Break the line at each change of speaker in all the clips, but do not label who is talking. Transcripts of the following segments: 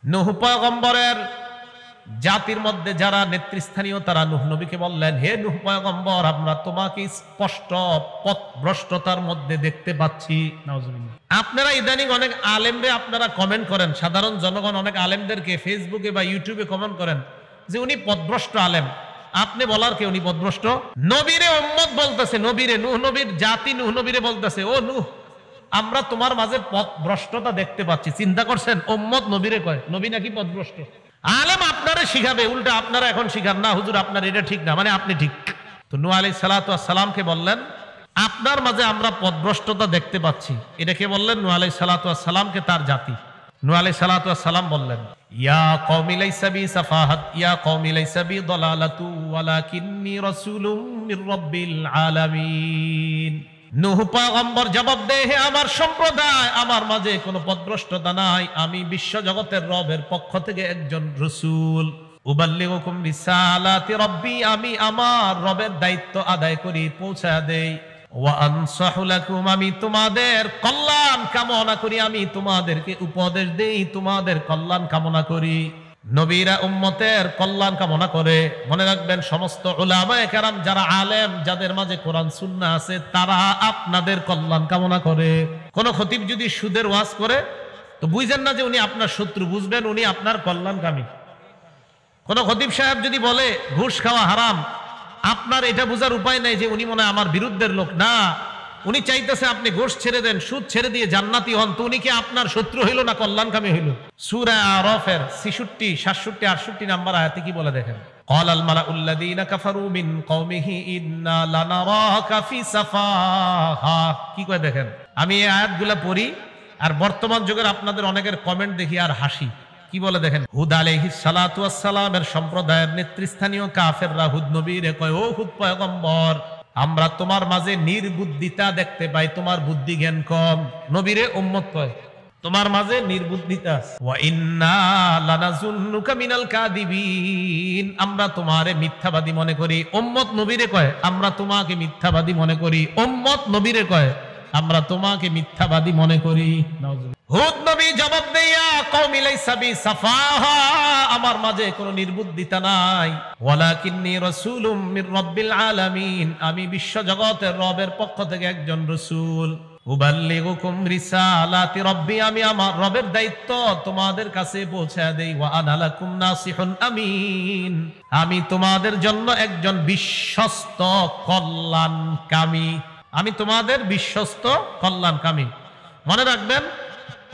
নূহ পয়গম্বরের জাতির মধ্যে যারা নেতৃস্থানীয় তারা নূহ নবীকে বললেন, হে নূহ পয়গম্বর, আমরা তোমাকে স্পষ্ট পথভ্রষ্টতার মধ্যে দেখতে পাচ্ছি। নাউজুবিল্লাহ। আপনারা ইদানিং অনেক আলেমরে আপনারা কমেন্ট করেন, সাধারণ জনগণ অনেক আলেমদেরকে ফেসবুকে বা ইউটিউবে কমেন্ট করেন যে উনি পথভ্রষ্ট আলেম। আপনি বলার কে উনি পথভ্রষ্ট? নবীরে উম্মত বলতেছে, নবীরে, নূহ নবীর জাতি নূহ নবীরে বলতেছে, ও নূহ, আমরা তোমার মাঝে পথভ্রষ্টতা দেখতে পাচ্ছি। চিন্তা করছেন? উম্মত নবীরে কয়, নবী নাকি পথভ্রষ্ট? আলেম আপনারা শিখাবে, উল্টা আপনারা এখন শিখান না হুজুর আপনার এটা ঠিক না, মানে আপনি ঠিক। তো নূহ আলাইহিস সালাতু ওয়াস সালামকে বললেন, আপনার মাঝে আমরা পথভ্রষ্টতা দেখতে পাচ্ছি। এটা কে বললেন? নূহ আলাইহিস সালাতু ওয়াস সালামকে, তার জাতি। নূহ আলাইহিস সালাতু ওয়াস সালাম বললেন, ইয়া কওমি লাইসা বি সাফাহাত, ইয়া কওমি লাইসা বি দালালাতু ওয়ালাকিন্নী রাসূলুম মির রাব্বিল আলামিন। নূহ পয়গম্বর জবাব দেয়, হে আমার সম্প্রদায়, আমার মাঝে কোনো পথভ্রষ্টতা নাই, আমি বিশ্ব জগতের রবের পক্ষ থেকে একজন রাসূল। উবাল্লিগুকুম রিসালাতি রাব্বি, আমি আমার রবের দায়িত্ব আদায় করি, পৌঁছায় দেই। ওয়া আনসাহু লাকুম, আমি তোমাদের কল্যাণ কামনা করি, আমি তোমাদেরকে উপদেশ দেই, তোমাদের কল্যাণ কামনা করি। নবীরা উম্মতের কল্যাণ কামনা করে। মনে রাখবেন, সমস্ত উলামায়ে কেরাম যারা আলেম, যাদের মাঝে কোরআন সুন্নাহ আছে, তারা আপনাদের কল্যাণ কামনা করে। কোন খতিব যদি সুদের ওয়াজ করে তো বুঝেন না যে উনি আপনার শত্রু, বুঝবেন উনি আপনার কল্যাণকামী। কোন খতিব সাহেব যদি বলে ঘুষ খাওয়া হারাম, আপনার এটা বোঝার উপায় নাই যে উনি মনে হয় আমার বিরুদ্ধের লোক, না, উনি চাইতেছে আপনি ঘুষ ছেড়ে দেন, সুদ ছেড়ে দিয়ে জান্নাতি হন। তো উনি কি আপনার শত্রু হইল না কল্যাণকামী হইল? সূরা আরাফের 66, 67, 68 নাম্বার আয়াতে কি বলে দেখেন, ক্বালাল মালাউল্লাযীনা কাফারু মিন কওমিহি ইন্না লানারাকা ফি সাফাহা। কি কয় দেখেন, আমি এই আয়াতগুলো পড়ি আর বর্তমান যুগের আপনাদের অনেকের কমেন্ট দেখি আর হাসি। কি বলে দেখেন, হুদ আলাইহিস সালাতু ওয়াস সালামের সম্প্রদায়ের নেতৃস্থানীয় কাফেররা হুদ নবীরে কয়, ও হুদ পয়গম্বর, আমরা তোমার মাঝে নির্বুদ্ধিতা দেখতে পাই, তোমার বুদ্ধি জ্ঞান কম। নবীরে উম্মত কয়, তোমার মাঝে নির্বুদ্ধিতা। ওয়া ইন্না লানাজুন্নুকা মিনাল কাযিবিন, আমরা তোমারে মিথ্যাবাদী মনে করি। উম্মত নবীরে কয়, আমরা তোমাকে মিথ্যাবাদী মনে করি। উম্মত নবীরে কয়, আমরা তোমাকে মিথ্যাবাদী মনে করি। হুদ নবী জবাব দেয়া, কওমি লাইসা বি সাফাহা, আমার মাঝে কোনো নির্বুদ্ধিতা নাই। ওয়ালাকিন্নী রাসূলুম মির রাব্বিল আলামিন, আমি বিশ্ব জগতের রবের পক্ষ থেকে একজন রাসূল। উবাল্লিগুকুম রিসালাতি রাব্বি, আমি আমার রবের দায়িত্ব তোমাদের কাছে পৌঁছায় দেই। ওয়া আনা লাকুম নাসিহুন আমিন, আমি তোমাদের জন্য একজন বিশ্বস্ত কল্যাণকামী। আমি তোমাদের বিশ্বস্ত কল্যাণকামী। মনে রাখবেন,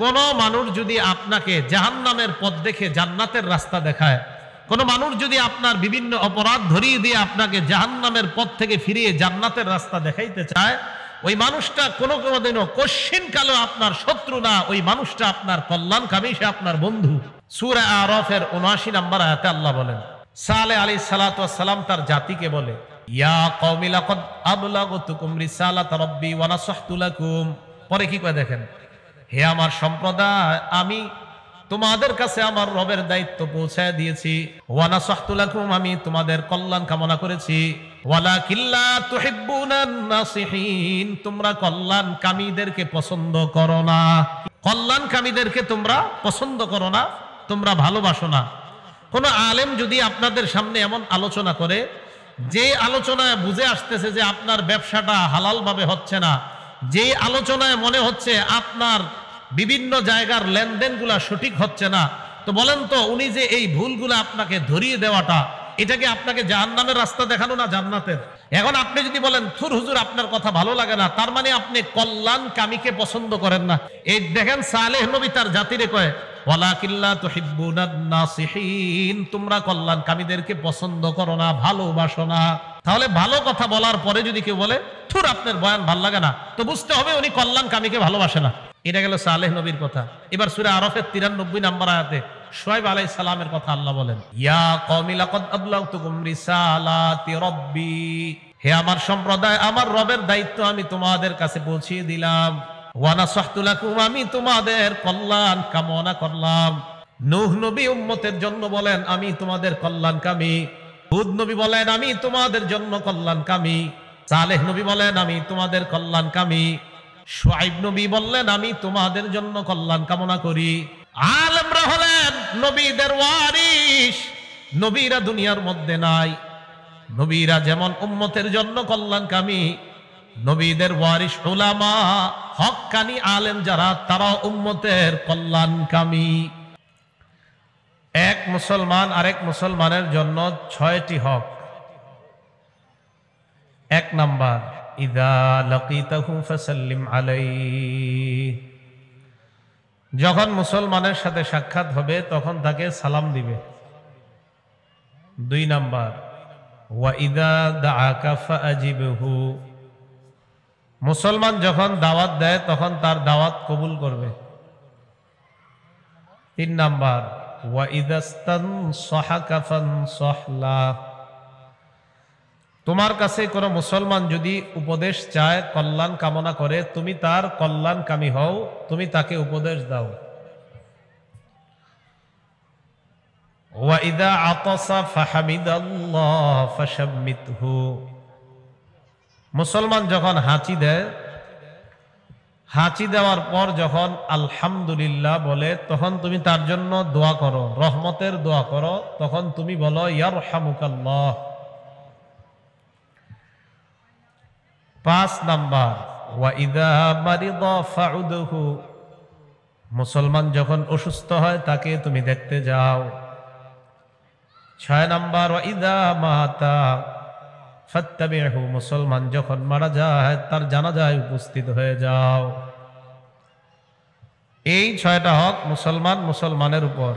কোন মানুষ যদি আপনাকে জাহান্নামের পথ দেখে জান্নাতের রাস্তা দেখায়, কোন মানুষ যদি আপনার বিভিন্ন অপরাধ ধরিয়ে দিয়ে আপনাকে জাহান্নামের পথ থেকে ফিরিয়ে জান্নাতের রাস্তা দেখাইতে চায়, ওই মানুষটা কোনোদিনও কশ্চিনকালও আপনার শত্রু না, ওই মানুষটা আপনার কল্যাণকামী, সে আপনার বন্ধু। সূরা আরাফের ৭৯ নম্বর আয়াতে আল্লাহ বলেন, সালেহ আলাইহিস সালাতু ওয়াস সালাম তার জাতিকে বলে, ইয়া কওমি লাকাদ আবলাগতুকুম রিসালাতা রাব্বি ওয়া নাসাহতু লাকুম। পরে কি কয় দেখেন, হে আমার সম্প্রদায়, আমি তোমাদের কাছে আমার রবের দায়িত্ব পৌঁছায় দিয়েছি। ওয়া নাসাহতু লাকুম, আমি তোমাদের কল্যাণ কামনা করেছি। ওয়ালাকিন লা তুহিব্বুনান নাসিহিন, তোমরা কল্যাণকামীদেরকে পছন্দ করো না। কল্যাণকামীদেরকে তোমরা পছন্দ করো না, তোমরা ভালোবাসো না। কোন আলেম যদি আপনাদের সামনে এমন আলোচনা করে, যে আলোচনায় বুঝে আসতেছে যে আপনার ব্যবসাটা হালাল ভাবে হচ্ছে না, যে আলোচনায় মনে হচ্ছে আপনার বিভিন্ন জায়গার লেনদেনগুলা সঠিক হচ্ছে না, তো বলেন তো উনি যে এই ভুলগুলা আপনাকে ধরিয়ে দেওয়াটা, এটাকে আপনাকে জাহান্নামের রাস্তা দেখানো না জান্নাতের? এখন আপনি যদি বলেন থুর হুজুর আপনার কথা ভালো লাগে না, তার মানে আপনি কল্যাণকামীকে পছন্দ করেন না। এই দেখেন, সালেহ নবী তার জাতিরে কয়, ওয়ালাকিন লা তুহিব্বুনান নাসিহিন, তোমরা কল্যাণকামীদেরকে পছন্দ করো না, ভালোবাসো না। তাহলে ভালো কথা বলার পরে যদি কেউ বলে থুর আপনার বয়ান ভাল লাগে না, তো বুঝতে হবে উনি কল্যাণকামীকে ভালোবাসে না। এটা গেল সালেহ নবীর কথা। এবার সূরা আরাফের ৯৩ নম্বর আয়াতে শুআয়ব আলাইহিস সালামের কথা আল্লাহ বলেন, ইয়া কওমি লাকাদ আবলাগতুকুম রিসালাতি রাব্বি, হে আমার সম্প্রদায়, আমার রবের দায়িত্ব আমি তোমাদের কাছে পৌঁছিয়ে দিলাম। ওয়া নাসাহতু লাকুম, আমি তোমাদের কল্যাণ কামনা করলাম। নূহ নবী উম্মতের জন্য বলেন, আমি তোমাদের কল্যাণকামী। হুদ নবী বলেন, আমি তোমাদের জন্য কল্যাণকামী। সালেহ নবী বলেন, আমি তোমাদের কল্যাণকামী। শুআয়ব নবী বললেন, আমি তোমাদের জন্য কল্যাণ কামনা করি। আলেমরা হলেন নবীদের ওয়ারিস, নবীরা দুনিয়ার মধ্যে নাই। নবীরা যেমন উম্মতের জন্য কল্যাণকামী, নবীদের ওয়ারিস উলামা হক্কানি আলেম যারা, তারা উম্মতের কল্যাণকামী। এক মুসলমান আরেক মুসলমানের জন্য 6টি হক। 1 নাম্বার, ইযা লাকিতাহু ফাসাল্লিম আলাইহি, যখন মুসলমানের সাথে সাক্ষাৎ হবে তখন তাকে সালাম দিবে। 2 নাম্বার, ওয়া ইযা দাআকা ফাআজিবহু, মুসলমান যখন দাওয়াত দেয় তখন তার দাওয়াত কবুল করবে। 3 নাম্বার, ওয়া ইযা ইসতানসাহাকা ফানসাহ লাহ, তোমার কাছে কোনো মুসলমান যদি উপদেশ চায়, কল্যাণ কামনা করে, তুমি তার কল্যাণকামী হও, তুমি তাকে উপদেশ দাও। ওয়া ইযা আতাসা ফাহামিদাল্লাহ ফাশাম্মিতহু, মুসলমান যখন হাঁচি দেয়, হাঁচি দেওয়ার পর যখন আলহামদুলিল্লাহ বলে, তখন তুমি তার জন্য দোয়া করো, রহমতের দোয়া করো, তখন তুমি বলো ইয়ারহামুকাল্লাহ। 5 নাম্বার, ওয়া ইযা মারিদা ফাউদহু, মুসলমান যখন অসুস্থ হয় তাকে তুমি দেখতে যাও। 6 নাম্বার, ওয়া ইযা মাতা ফাত্তাবিহু, মুসলমান যখন মারা যায় তার জানাজায় উপস্থিত হয়ে যাও। এই 6টা হক মুসলমানের উপর।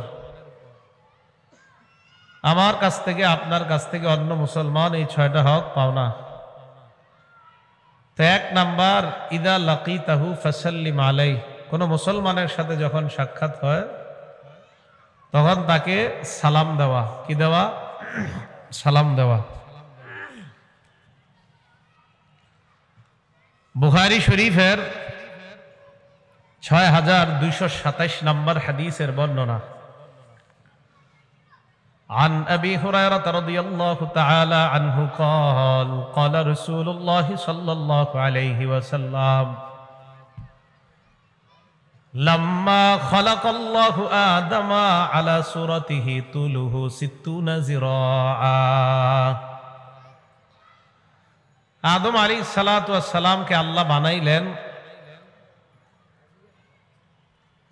আমার কাছ থেকে, আপনার কাছ থেকে অন্য মুসলমান এই 6টা হক পাও না। তো 1 নাম্বার, ইদা লাকিতাহু ফাসাল্লিম আলাইহি, কোন মুসলমানের সাথে যখন সাক্ষাৎ হয় তখন তাকে সালাম দেওয়া। কি দেওয়া? সালাম দেওয়া। বুখারী শরীফের 6227 নম্বর হাদিসের বর্ণনা। عن أبي هريرة رضي الله تعالى عنه قال قال رسول الله صلى الله عليه وسلم لما خلق الله آدم على صورته طوله 60 ذراعا, আদম আলাইহিস সালাতু ওয়াস সালামকে আল্লাহ বানাইলেন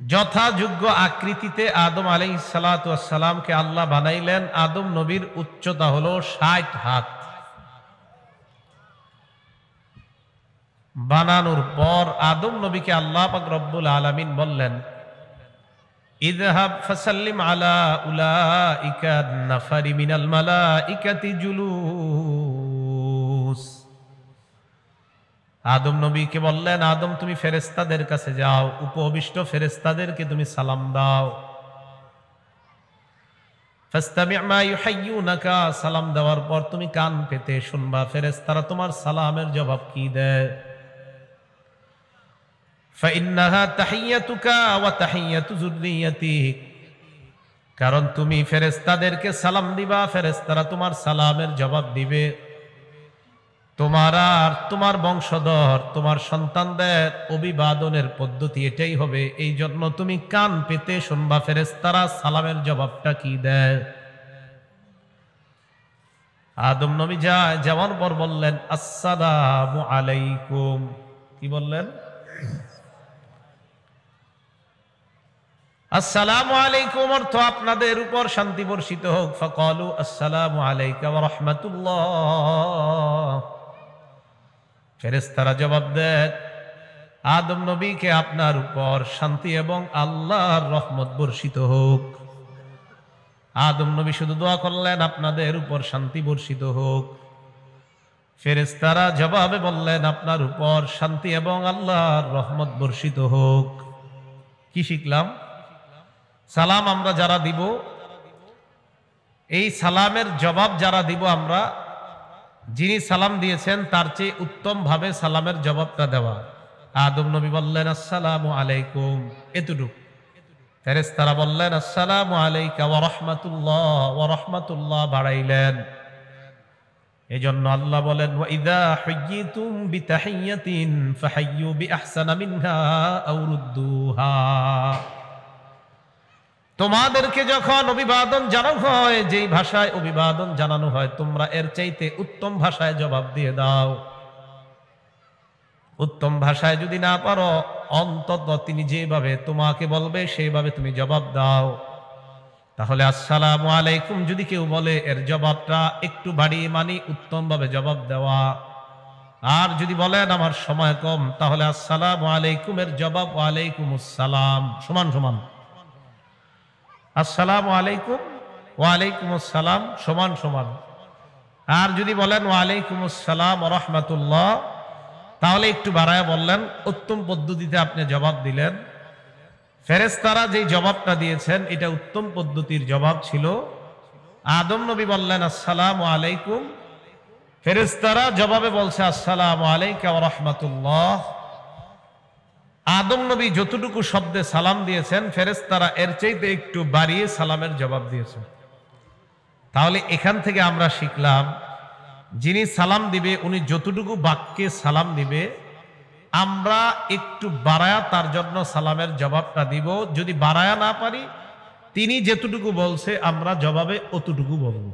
যথাযোগ্য আকৃতিতে। আদম আলাইহিস সালাতু ওয়াস সালামকে আল্লাহ বানাইলেন। আদম নবীর উচ্চতা হলো 60 হাত। বানানোর পর আদম নবীকে আল্লাহ পাক রব্বুল আলামিন বললেন, ইযহাব ফাসাল্লিম আলা উলাইকা নাফারি মিনাল মালাইকাতি জুলুস। আদম নবীকে বললেন, আদম তুমি ফেরেশতাদের কাছে যাও, উপবিষ্ট ফেরেশতাদেরকে তুমি সালাম দাও। ফাস্তামি' মা ইউহাইয়ুনাকা, সালাম দেওয়ার পর তুমি কান পেতে শুনবা ফেরেশতারা তোমার সালামের জবাব কি দেয়। ফাইন্নাহা তাহিয়াতুকা ওয়া তাহিয়াতু যুররিয়াতিক, কারণ তুমি ফেরেশতাদেরকে সালাম দিবা, ফেরেশতারা তোমার সালামের জবাব দিবে। তোমার আর তোমার বংশধর, তোমার সন্তানদের অভিবাদনের পদ্ধতি এটাই হবে। এই জন্য তুমি কান পেতে শুনবা ফেরেশতারা সালামের জবাবটা কি দেয়। আদম নবী যাওয়ার পর বললেন, আসসালামু আলাইকুম। কি বললেন? আসসালামু আলাইকুম অর্থ আপনাদের উপর শান্তি বর্ষিত হোক। ফাকালু আসসালামু আলাইকা ওয়া রাহমাতুল্লাহ। ফেরেশতারা জবাব দেয়, আদম নবীকে আপনার উপর শান্তি এবং আল্লাহর রহমত বর্ষিত হোক। আদম নবী শুধু দোয়া করলেন, আপনাদের উপর শান্তি বর্ষিত হোক। ফেরেশতারা জবাবে বললেন, আপনার উপর শান্তি এবং আল্লাহর রহমত বর্ষিত হোক। কি শিখলাম? সালাম আমরা যারা দিব, এই সালামের জবাব যারা দিব আমরা, যিনি সালাম দিয়েছেন তার চেয়ে উত্তম ভাবে সালামের জবাবটা দেওয়া। আদম নবী বললেন আসসালামু আলাইকুম, এতটুক। ফেরেশতারা বললেন আসসালামু আলাইকা ওয়া রাহমাতুল্লাহ, ওয়া রাহমাতুল্লাহ বাড়াইলেন। এজন্য আল্লাহ বলেন, ওয়া ইযা হুয়্যিতুম বিতাহিয়্যাতিন ফাহাইয়্যু বিআহসানা মিনহা আও রুদ্দুহা। তোমাদেরকে যখন অভিবাদন জানানো হয়, যেই ভাষায় অভিবাদন জানানো হয় তোমরা এর চাইতে উত্তম ভাষায় জবাব দিয়ে দাও। উত্তম ভাষায় যদি না পারো, অন্তত তিনি যেভাবে তোমাকে বলবে সেইভাবে তুমি জবাব দাও। তাহলে আসসালামু আলাইকুম যদি কেউ বলে, এর জবাবটা একটু বাড়িয়ে মানি উত্তম ভাবে জবাব দেওয়া। আর যদি বলেন আমার সময় কম, তাহলে আসসালামু আলাইকুম এর জবাব ওয়ালাইকুম আসসালাম সমান সমান। আসসালামু আলাইকুম ওয়ালাইকুম আসসালাম সমান সমান। আর যদি বলেন ওয়ালাইকুম আসসালাম ওয়া রাহমাতুল্লাহ, তাহলে একটু বাড়ায় বললেন, উত্তম পদ্ধতিতে আপনি জবাব দিলেন। ফেরেশতারা যেই জবাবটা দিয়েছেন এটা উত্তম পদ্ধতির জবাব ছিল। আদম নবী বললেন আসসালামু আলাইকুম, ফেরেশতারা জবাবে বলছে আসসালামু আলাইকা ওয়া রাহমাতুল্লাহ। আদম নবী যতটুকু শব্দে সালাম দিয়েছেন, ফেরেশতারা এর চাইতে একটু বাড়িয়ে সালামের জবাব দিয়েছেন। তাহলে এখান থেকে আমরা শিখলাম, যিনি সালাম দিবে উনি যতটুকু বাক্যে সালাম দিবে, আমরা একটু বাড়ায়া তার জন্য সালামের জবাবটা দিব। যদি বাড়ায়া না পারি, তিনি যেতটুকু বলছে আমরা জবাবে অতটুকু বলবো।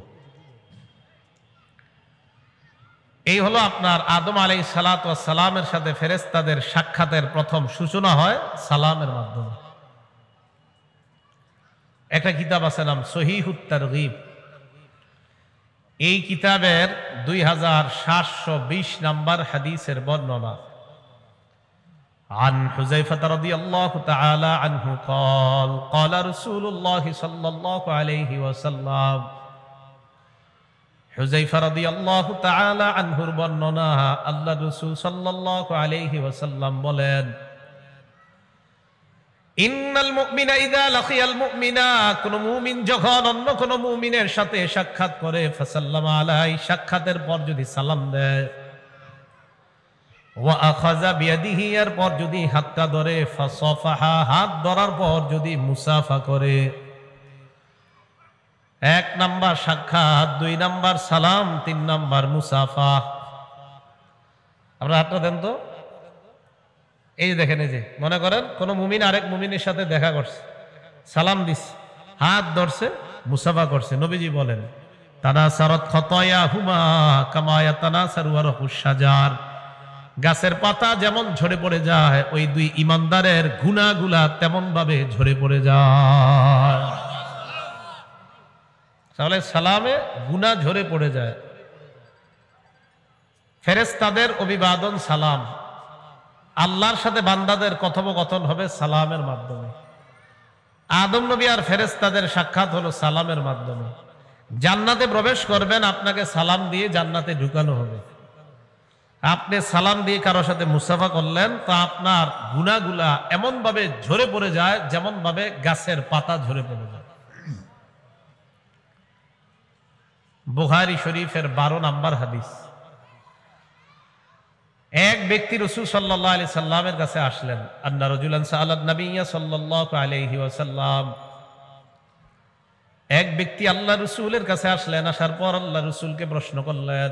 এই হলো আপনার আদম আলাইহিস সালাতু ওয়াস সালামের সাথে ফেরেশতাদের সাক্ষাতের প্রথম সূচনা হয় সালামের মাধ্যমে। একটা কিতাব আছে নাম সহিহুত তারগীব। এই কিতাবের 2720 নম্বর হাদিসের বর্ণনা। عن حذيفة رضي الله تعالى عنه قال قال رسول الله صلى الله عليه وسلم। হুযায়ফা রাদিয়াল্লাহু তাআলা আনহুর বর্ণনা, আল্লাহ রাসূল সাল্লাল্লাহু আলাইহি ওয়াসাল্লাম বলেন, ইন্নাল মুমিনা ইযা লাকিয়াল মুমিনা, কোন মুমিন যখন অন্য কোন মুমিনের সাথে সাক্ষাৎ করে, ফাসাল্লামা আলাইহি, সাক্ষাতের পর যদি সালাম দেয়, ওয়া আখাযা বিয়াদিহি, এর পর যদি হাতটা ধরে, ফাসাফাহা, হাত ধরার পর যদি মুসাফা করে। 1 নাম্বার সাক্ষাৎ, 2 নাম্বার সালাম, 3 নাম্বার মুসাফা। আপনারা হাতটা দেন তো। এই যে দেখেন, এই যে মনে করেন কোন মুমিন আরেক মুমিনের সাথে দেখা করছে, সালাম দিছে, হাত ধরছে, মুসাফা করছে। নবীজি বলেন, তানাসারাত খাতায়াহুমা কামা ইয়াতানাসারু ওয়ারাকুশ শাজার, গাছের পাতা যেমন ঝরে পড়ে যায়, ওই দুই ইমানদারের গুনাহগুলা তেমন ভাবে ঝরে পড়ে যায়। তাহলে সালামে গুনাহ ঝরে পড়ে যায়। ফেরেশতাদের অভিবাদন সালাম, আল্লাহর সাথে বান্দাদের কথোপকথন হবে সালামের মাধ্যমে। আদম নবী আর ফেরেশতাদের সাক্ষাৎ হলো সালামের মাধ্যমে। জান্নাতে প্রবেশ করবেন, আপনাকে সালাম দিয়ে জান্নাতে ঢুকানো হবে। আপনি সালাম দিয়ে কারোর সাথে মুসাফা করলেন, তো আপনার গুনাহগুলা এমন ভাবে ঝরে পড়ে যায় যেমন ভাবে গাছের পাতা ঝরে পড়ে যায়। বুখারী শরীফের 12 নম্বর হাদিস। এক ব্যক্তি রাসূল সাল্লাল্লাহু আলাইহি সাল্লামের কাছে আসলেন। আন্না রাজুলান সাআলান নাবিয়্যা সাল্লাল্লাহু আলাইহি ওয়াসাল্লাম। এক ব্যক্তি আল্লাহ রাসূলের কাছে আসলেন, আসার পর আল্লাহ রাসূলকে প্রশ্ন করলেন,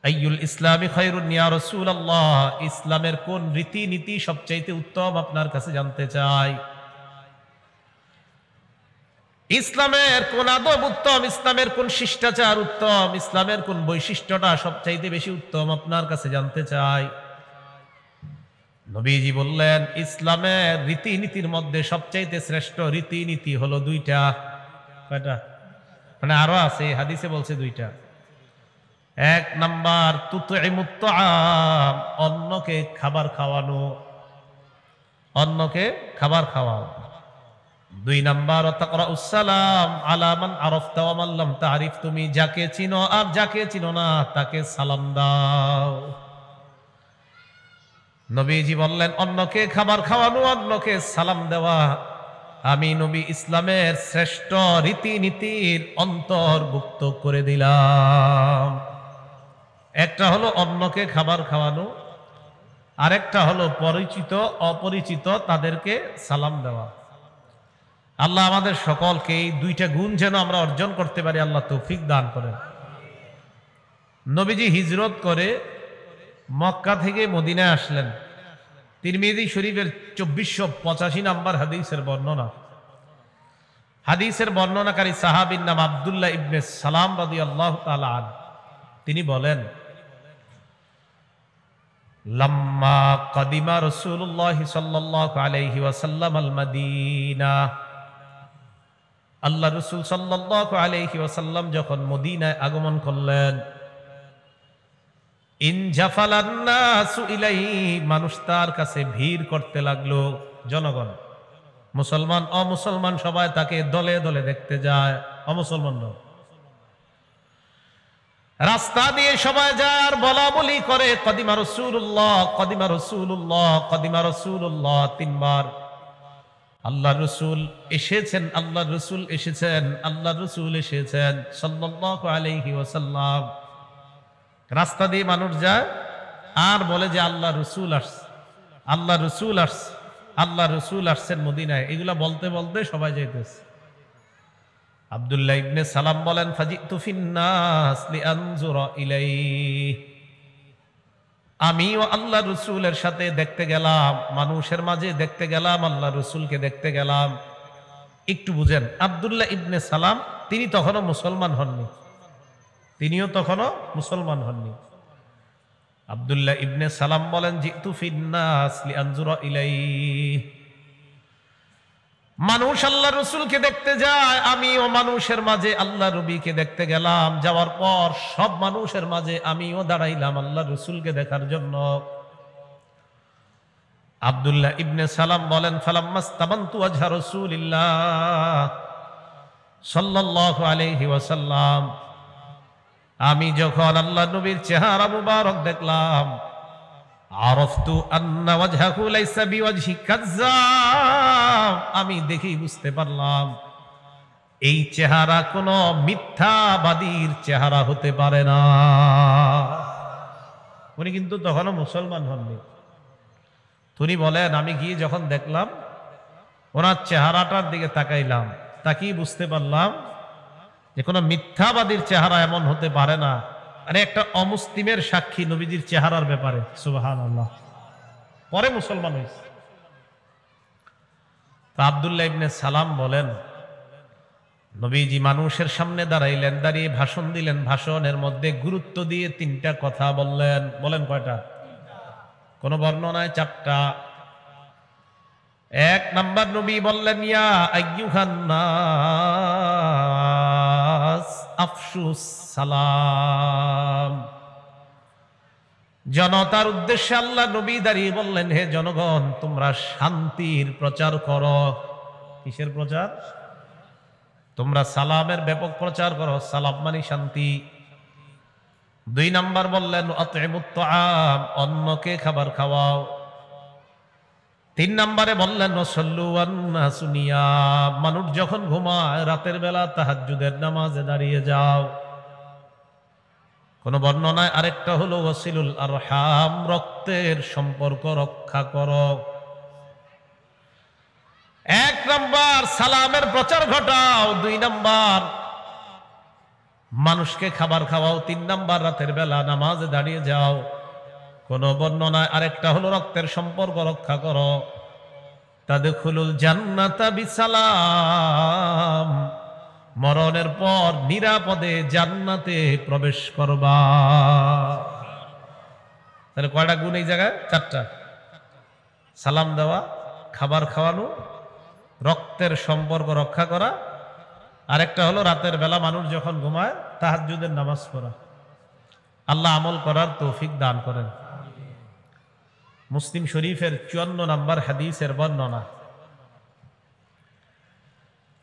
আইয়ুল ইসলামি খায়রুন ইয়া রাসূলুল্লাহ, ইসলামের কোন রীতিনীতি সবচাইতে উত্তম আপনার কাছে জানতে চাই। ইসলামের কোন আদব উত্তম, ইসলামের কোন শিষ্টাচার উত্তম, ইসলামের কোন বৈশিষ্ট্যটা সবচাইতে বেশি উত্তম আপনার কাছে জানতে চাই। নবীজি বললেন, ইসলামের রীতিনীতির মধ্যে সবচাইতে শ্রেষ্ঠ রীতিনীতি হলো 2টা। কয়টা? মানে আরো আছে, হাদিসে বলছে 2টা। 1 নাম্বার তুতইমুত তাআম, অন্যকে খাবার খাওয়ানো, অন্যকে খাবার খাওয়ানো। 2 নাম্বার তাকরাউস সালাম আলা মান আরাফতা ওয়া মান লাম তারিফ, তুমি যাকে চিনো আর যাকে চিনো না তাকে সালাম দাও। নবীজি বললেন, অন্যকে খাবার খাওয়ানো, অন্যকে সালাম দেওয়া আমি নবী ইসলামের শ্রেষ্ঠ রীতিনীতির অন্তর্ভুক্ত করে দিলাম। একটা হলো অন্যকে খাবার খাওয়ানো, আরেকটা হলো পরিচিত অপরিচিত তাদেরকে সালাম দেওয়া। আল্লাহ আমাদের সকলকে এই 2টা গুণ যেন আমরা অর্জন করতে পারি, আল্লাহ তৌফিক দান করেন। নবীজি হিজরত করে মক্কা থেকে মদিনায় আসলেন। তিরমিজি শরীফের 2485 নম্বর হাদিসের বর্ণনা। হাদিসের বর্ণনাকারী সাহাবীর নাম আব্দুল্লাহ ইবনে সালাম রাদিয়াল্লাহু তাআলা আনহু। তিনি বলেন, লাম্মা কাদিমা রাসূলুল্লাহ সাল্লাল্লাহু আলাইহি ওয়াসাল্লাম আল মাদিনা, আল্লাহ রাসূল সাল্লাল্লাহু আলাইহি ওয়াসাল্লাম যখন মদিনায় আগমন করলেন, ইনজাফালান নাসু ইলাইহি, মানুষ তার কাছে ভিড় করতে লাগলো। জনগণ, মুসলমান অমুসলমান সবাই তাকে দলে দলে দেখতে যায়। অমুসলমানরা রাস্তা দিয়ে সবাই যায় আর বলা বলি করে, কদিমা রাসূলুল্লাহ, কদিমা রাসূলুল্লাহ, কদিমা রাসূলুল্লাহ, তিনবার। আল্লাহ রসুল এসেছেন, আল্লাহ রসুল এসেছেন, আল্লাহ রসুল এসেছেন সাল্লাল্লাহু আলাইহি ওয়াসাল্লাম। রাস্তা দিয়ে মানুষ যায় আর বলে যে আল্লাহ রসুল আসছে, আল্লাহ রসুল আসছে, আল্লাহ রসুল আসছেন মদিনায়। এগুলা বলতে বলতে সবাই যাইতেছে। আব্দুল্লাহ ইবনে সালাম বলেন, ফাজিতু ফিন্নাস লিআনজুরা ইলাইহি, আমিও আল্লাহ রসুলের সাথে দেখতে গেলাম, মানুষের মাঝে দেখতে গেলাম, আল্লাহ রসুলকে দেখতে গেলাম। একটু বুঝেন, আব্দুল্লাহ ইবনে সালাম তিনি তখনও মুসলমান হননি, তিনিও তখনও মুসলমান হননি। আব্দুল্লাহ ইবনে সালাম বলেন, জিতু ফিন্নাস লিআনজুরা ইলাইহি, মানুষ আল্লাহ রসুলকে দেখতে যায়, আমিও মানুষের মাঝে আল্লাহ নবীকে দেখতে গেলাম। যাওয়ার পর সব মানুষের মাঝে আমিও দাঁড়াইলাম আল্লাহ রসুলকে দেখার জন্য। আব্দুল্লাহ ইবনে সালাম বলেন, ফালাম্মাস্তাবানতু ওয়াজহা রাসূলিল্লাহ সাল্লাল্লাহু আলাইহি ওয়াসাল্লাম, আমি যখন আল্লাহ নবীর চেহারা মুবারক দেখলাম, আরাফতু আন্না ওয়াজহাহু লাইসা বিওয়াজহি কাযযাব, আমি দেখেই বুঝতে পারলাম এই চেহারা কোনো মিথ্যাবাদীর চেহারা হতে পারে না। উনি কিন্তু তখনও মুসলমান হননি। তিনি বলেন, আমি গিয়ে যখন দেখলাম ওনার চেহারাটার দিকে তাকাইলাম, তাকিয়ে বুঝতে পারলাম যে কোনো মিথ্যাবাদীর চেহারা এমন হতে পারে না। আরে একটা অমুসলিমের সাক্ষী নবীজির চেহারার ব্যাপারে, সুবহানাল্লাহ। পরে মুসলমান হয়েছে। আব্দুল্লাহ ইবনে সালাম বলেন, নবীজি মানুষের সামনে দাঁড়াইলেন, দাঁড়িয়ে ভাষণ দিলেন। ভাষণের মধ্যে গুরুত্ব দিয়ে তিনটা কথা বললেন। বলেন কয়টা? কোন বর্ণনায় চারটা। এক নাম্বার, নবী বললেন, ইয়া আইয়ুহান নাস আফশুস সালাম। জনতার উদ্দেশ্যে আল্লাহ নবী দাঁড়িয়ে বললেন, হে জনগণ, তোমরা শান্তির প্রচার করো। কিসের প্রচার? তোমরা সালামের ব্যাপক প্রচার করো। সালাম মানে শান্তি। দুই নাম্বার বললেন, আতইমুত তাআম, অন্যকে খাবার খাওয়াও। তিন নম্বরে বললেন, সল্লু ওয়ান্নাসু নিয়াম, মানুষ যখন ঘুমায় রাতের বেলা তাহাজ্জুদের নামাজে দাঁড়িয়ে যাও। কোন বর্ণনায় আরেকটা হলো ওয়াসিলুল আরহাম, রক্তের সম্পর্ক রক্ষা করো। এক নাম্বার সালামের প্রচার ঘটাও, দুই নাম্বার মানুষকে খাবার খাওয়াও, তিন নাম্বার রাতের বেলা নামাজে দাঁড়িয়ে যাও। কোন বর্ণনায় আরেকটা হলো রক্তের সম্পর্ক রক্ষা করো। তাদখুলুল জান্নাতা বিসালাম, মরণের পর নিরাপদে জান্নাতে প্রবেশ করবা। তাহলে কয়টা গুণ এই জায়গায়? চারটা। সালাম দেওয়া, খাবার খাওয়ানো, রক্তের সম্পর্ক রক্ষা করা, আরেকটা হলো রাতের বেলা মানুষ যখন ঘুমায় তাহাজ্জুদের নামাজ পড়া। আল্লাহ আমল করার তৌফিক দান করেন। মুসলিম শরীফের 54 নম্বর হাদিসের বর্ণনা।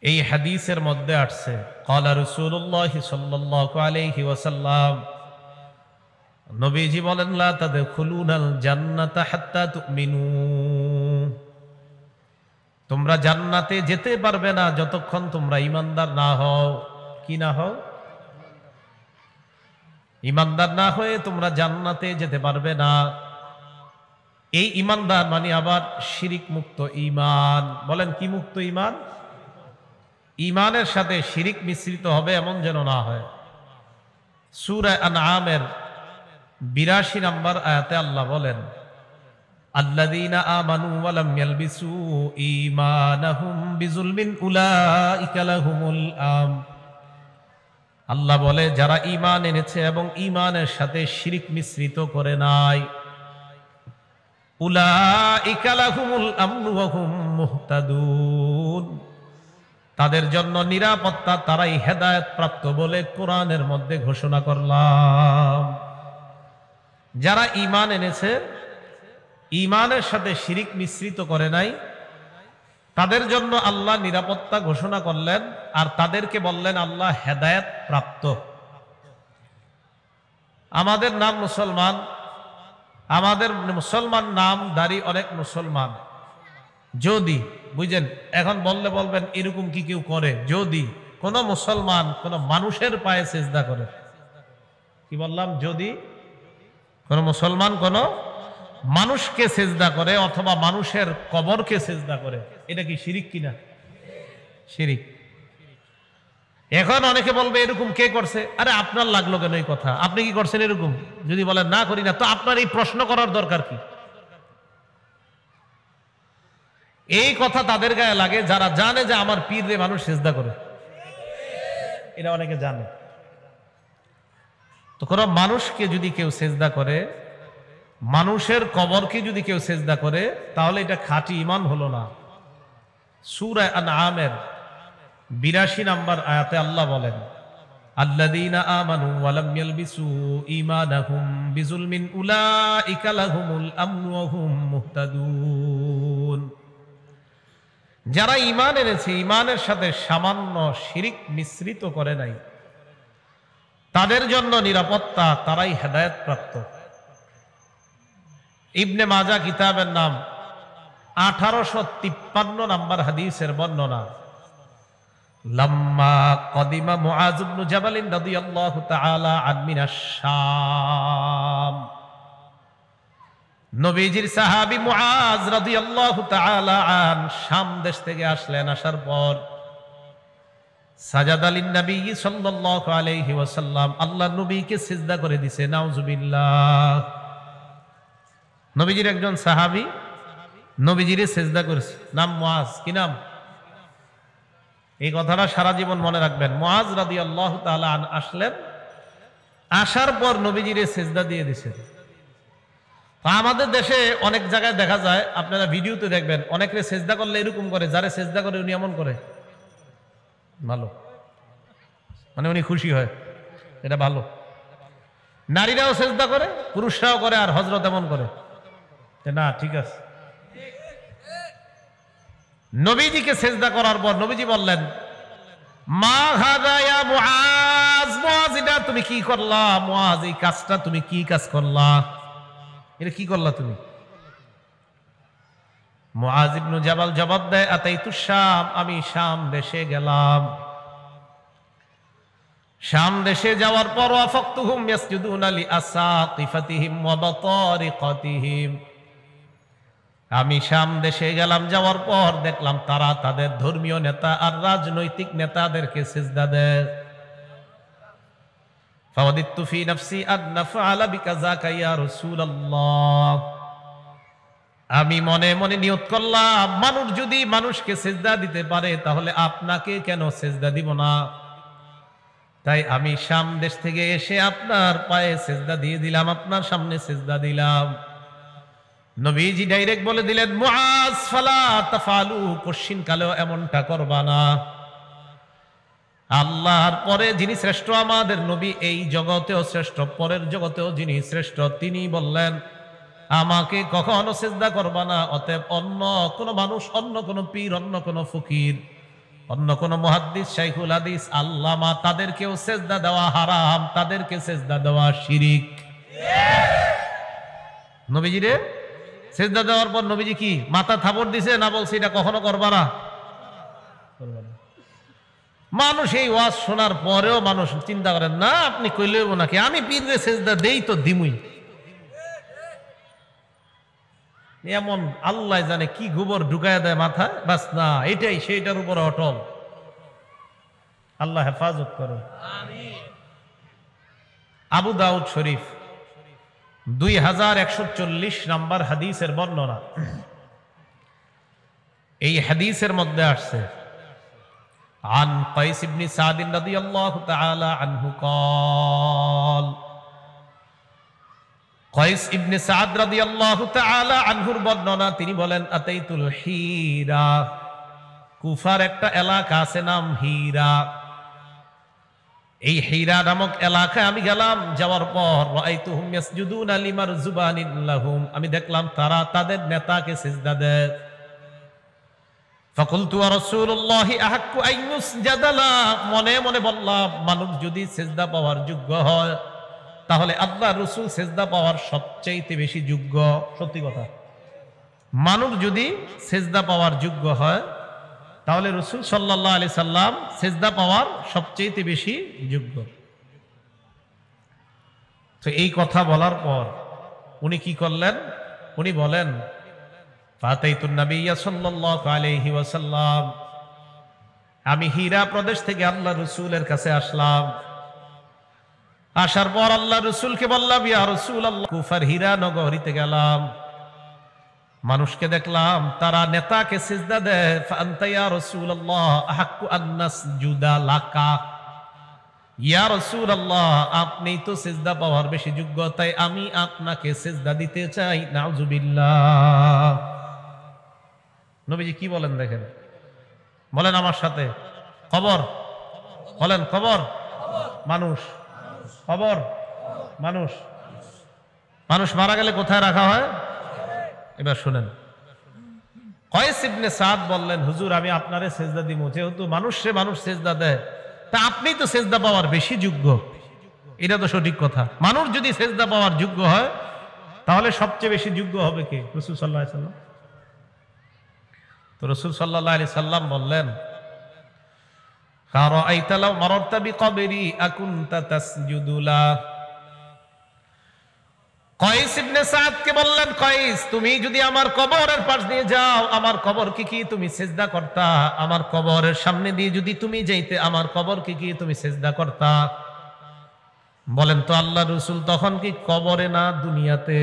এই হাদিসের মধ্যে আসছে, ক্বালা রাসূলুল্লাহ সাল্লাল্লাহু আলাইহি ওয়াসাল্লাম, নবীজি বলেন, লা তাদখুলুনাল জান্নাতা হাত্তা তুমিনু, তোমরা জান্নাতে যেতে পারবে না যতক্ষণ তোমরা ঈমানদার না হও। কি না হও? ঈমানদার না হয়ে তোমরা জান্নাতে যেতে পারবে না। এই ঈমানদার মানে আবার শিরিক মুক্ত ঈমান। বলেন কি মুক্ত ঈমান? ঈমানের সাথে শিরিক মিশ্রিত হবে এমন যেন না হয়। সূরা আনআমের 82 নম্বর আয়াতে আল্লাহ বলেন, আল্লাযীনা আমানু ওয়া লাম ইয়ালবিসু ঈমানাহুম বিযুলমিন উলাইকা লাহুমুল আম। আল্লাহ বলে যারা ঈমান এনেছে এবং ঈমানের সাথে শিরক মিশ্রিত করে নাই, উলাইকা লাহুমুল আমনু ওয়া হুম মুহতাদুন, তাদের জন্য নিরাপত্তা, তারাই হেদায়েত প্রাপ্ত বলে কোরআনের মধ্যে ঘোষণা করলাম। যারা ঈমান এনেছে, ঈমানের সাথে শিরক মিশ্রিত করে নাই, তাদের জন্য আল্লাহ নিরাপত্তা ঘোষণা করলেন, আর তাদেরকে বললেন আল্লাহ হেদায়েত প্রাপ্ত। আমাদের নাম মুসলমান, আমাদের মুসলমান নামধারী অনেক মুসলমান, যদি বুঝেন, এখন বললে বলবেন এরকম কি কেউ করে? যদি কোন মুসলমান কোন মানুষের পায়ে সিজদা করে, কি বললাম? যদি কোন মুসলমান কোন মানুষকে সিজদা করে অথবা মানুষের কবরকে সিজদা করে, এটা কি শিরিক কিনা? শিরিক। এখন অনেকে বলবে এরকম কে করছে? আরে আপনার লাগলো কেন এই কথা? আপনি কি করছেন এরকম? যদি বলেন না করি না, তো আপনার এই প্রশ্ন করার দরকার কি? এই কথা তাদের গায়ে লাগে যারা জানে যে আমার পীরে মানুষ সিজদা করে। এটা অনেকে জানে। তো কোন মানুষকে যদি কেউ সিজদা করে, মানুষের কবরকে যদি কেউ সিজদা করে, তাহলে এটা খাঁটি ঈমান হলো না। সূরা আনআমের ৮২ নম্বর আয়াতে আল্লাহ বলেন, আল্লাযীনা আমানু ওয়া লাম ইয়ালবিসু ঈমানাহুম বিযুলমিন উলাইকা লাহুমুল আমনু ওয়া হুম মুহতাদুন। যারা ঈমান এনেছে, ঈমানের সাথে সামান্য শিরক মিশ্রিত করে নাই, তাদের জন্য নিরাপত্তা, তারাই হেদায়েত প্রাপ্ত। ইবনে মাজাহ কিতাবের নাম 1853 নম্বর হাদিসের বর্ণনা। লাম্মা কদিমা মুআজ ইবনে জাবাল রাদিয়াল্লাহু তাআলা আন মিনাশ শাম, নবীজির সাহাবী মুআজ রাদিয়াল্লাহু তাআলা আন শাম দেশ থেকে আসলেন। আসার পর সাজাদা লিন নবী সাল্লাল্লাহু আলাইহি ওয়াসাল্লাম, আল্লাহর নবীকে সিজদা করে দিয়েছে। নাউজুবিল্লাহ। নবীজির একজন সাহাবী নবীজিরে সিজদা করেছে, নাম মুআজ। কি নাম? এই কথাটা সারা জীবন মনে রাখবেন। মুআজ রাদিয়াল্লাহু তাআলা আন আসলেন, আসার পর নবীজিরে সিজদা দিয়ে দিয়েছেন। আমাদের দেশে অনেক জায়গায় দেখা যায়, আপনারা ভিডিওতে দেখবেন, অনেকে সিজদা করলে এরকম করে, যারে সিজদা করে উনি এমন করে, ভালো, মানে উনি খুশি হয়, এটা ভালো। নারীরাও সিজদা করে, পুরুষরাও করে, আর হযরত এমন করে, না ঠিক আছে। নবীজিকে সিজদা করার পর নবীজি বললেন, মা হাযা ইয়া মুআজ, মুআজ এটা তুমি কি করলা? মুআজ এই কাজটা তুমি কি কাজ করলা? এটা কি করলা তুমি? মুআজ ইবনে জাবাল জবাব দেয়, আতাইতু শাম, আমি শাম দেশে গেলাম। শাম দেশে যাওয়ার পর ওয়াফাকতুহুম ইয়াসজুদুনা লিআসাকিফাতিহিম ওয়া বাতারিকাতিহিম, আমি শাম দেশে গেলাম, যাওয়ার পর দেখলাম তারা তাদের ধর্মীয় নেতা আর রাজনৈতিক নেতাদেরকে সিজদা দেয়। ফাওয়াদিতু ফি নাফসি আন নাফআলা বিকাযাকা ইয়া রাসূলুল্লাহ, আমি মনে মনে নিয়ত করলাম, মানুষ যদি মানুষকে সিজদা দিতে পারে তাহলে আপনাকে কেন সিজদা দিব না? তাই আমি শাম দেশ থেকে এসে আপনার পায়ে সিজদা দিয়ে দিলাম, আপনার সামনে সিজদা দিলাম। নবীজি ডাইরেক্ট বলে দিলেন, মুআজ ফালা তাফালু, কশিন কালেও এমনটা করবা না। আল্লাহর পরে যিনি শ্রেষ্ঠ, আমাদের নবী এই জগতেও শ্রেষ্ঠ, পরের জগতেও যিনি শ্রেষ্ঠ, তিনি বললেন আমাকে কখনো সিজদা করবা না। অতএব অন্য কোন মানুষ, অন্য কোন পীর, অন্য কোন ফকির, অন্য কোন মুহাদ্দিস, শাইখুল হাদিস, আল্লামা, তাদেরকেও সিজদা দেওয়া হারাম, তাদেরকে সিজদা দেওয়া শিরিক। নবীজিরে সিজদা দেওয়ার পর নবীজি কি মাথা থাপড় দিছে না বলছে এটা কখনো করবা না? মানুষ এই ওয়াজ শোনার পরেও মানুষ চিন্তা করেন না, আপনি কইলেও নাকি আমি পীরে সিজদা দেই তো দিমুই, এমন আল্লাহ জানে কি গোবর ঢুকায় দেয় মাথায়, বাস না, এটাই সেইটার উপর অটল। আল্লাহ হেফাজত করুন। আবু দাউদ শরীফ 2140 নম্বর হাদিসের বর্ণনা। এই হাদিসের মধ্যে আসছে عن قيس بن سعد رضي الله تعالى عنه قال قيس بن سعد رضي الله تعالى عنه বর্ণনা, তিনি বলেন আতাইতুল হীরা, কুফার একটা এলাকা আছে নাম হীরা। এই হীরা নামক এলাকায় আমি গেলাম, যাওয়ার পর রাআইতুহুম ইয়াসজুদুনা লিমারজুবানিন লাহুম, আমি দেখলাম তারা তাদের নেতাকে সিজদা দেয়। ফাকুলতু ওয়া রাসূলুল্লাহি আহাক্কু আন ইউসজাদা লা, মনে মনে বললাম মানুষ যদি সিজদা পাওয়ার যোগ্য হয় তাহলে আল্লাহ রাসূল সিজদা পাওয়ার সবচেয়ে বেশি যোগ্য। সত্যি কথা, মানুষ যদি সিজদা পাওয়ার যোগ্য হয় তাহলে রাসূল সাল্লাল্লাহু আলাইহি সাল্লাম সিজদা পাওয়ার সবচেয়ে বেশি যোগ্য। তো এই কথা বলার পর উনি কি করলেন? উনি বলেন ফাতাইতুন নাবিয়্যা সাল্লাল্লাহু আলাইহি ওয়াসাল্লাম, আমি হীরা প্রদেশ থেকে আল্লাহ রাসূলের কাছে আসলাম। আসার পর আল্লাহ রাসূলকে বললাম, ইয়া রাসূলুল্লাহ, কুফার হীরা নগরীতে গেলাম, মানুষকে দেখলাম তারা নেতাকে সিজদা দেয়। ফাআনতা ইয়া রাসূলুল্লাহ আহাক্কু আন নাসজুদা লাকা, ইয়া রাসূলুল্লাহ আপনি তো সিজদা পাওয়ার বেশি যোগ্য, তাই আমি আপনাকে সিজদা দিতে চাই। নাউযুবিল্লাহ। নবীজি কি বলেন দেখেন, বলেন আমার সাথে, কবর, বলেন কবর, মানুষ, কবর, মানুষ। মানুষ মারা গেলে কোথায় রাখা হয়? এবার শুনেন, কয়েস ইবনে সাদ বললেন, হুজুর আমি আপনারে সিজদা দিব, যেহেতু মানুষে মানুষ সিজদা দেয় তা আপনি তো সিজদা পাওয়ার বেশি যোগ্য। এটা তো সঠিক কথা। মানুষ যদি সিজদা পাওয়ার যোগ্য হয় তাহলে সবচেয়ে বেশি যোগ্য হবে কে? রাসূল সাল্লাল্লাহু আলাইহি সাল্লাম। তো রাসূল সাল্লাল্লাহু আলাইহি সাল্লাম বললেন, আরাআইতা লাউ মারারতা বিকবরি আকুনতা তাসজুদু লা। কয়েস ইবনে সাদকে বললেন, কয়েস তুমি যদি আমার কবরের পাশ দিয়ে যাও, আমার কবর কি তুমি সিজদা করতা? আমার কবরের সামনে দিয়ে যদি তুমি যাইতে, আমার কবর কি তুমি সিজদা করতা? বলেন তো আল্লাহর রাসূল তখন কি কবরে না দুনিয়াতে?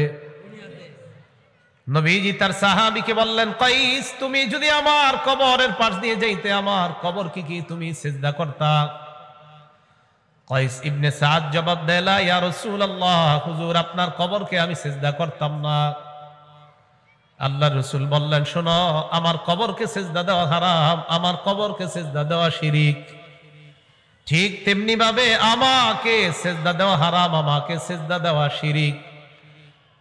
নবীজি তার সাহাবীকে বললেন, কয়েস তুমি যদি আমার কবরের পাশ দিয়ে যাইতে, আমার কবর কি তুমি সিজদা করতা? কয়েস ইবনে সাদ জবাব দেয়, ইয়া রাসূলুল্লাহ, হুজুর আপনার কবরকে আমি সিজদা করতাম না। আল্লাহর রাসূল বললেন, শোনো, আমার কবরকে সিজদা দেওয়া হারাম, আমার কবরকে সিজদা দেওয়া শিরক। ঠিক তেমনি ভাবে আমাকে সিজদা দেওয়া হারাম, আমাকে সিজদা দেওয়া শিরক।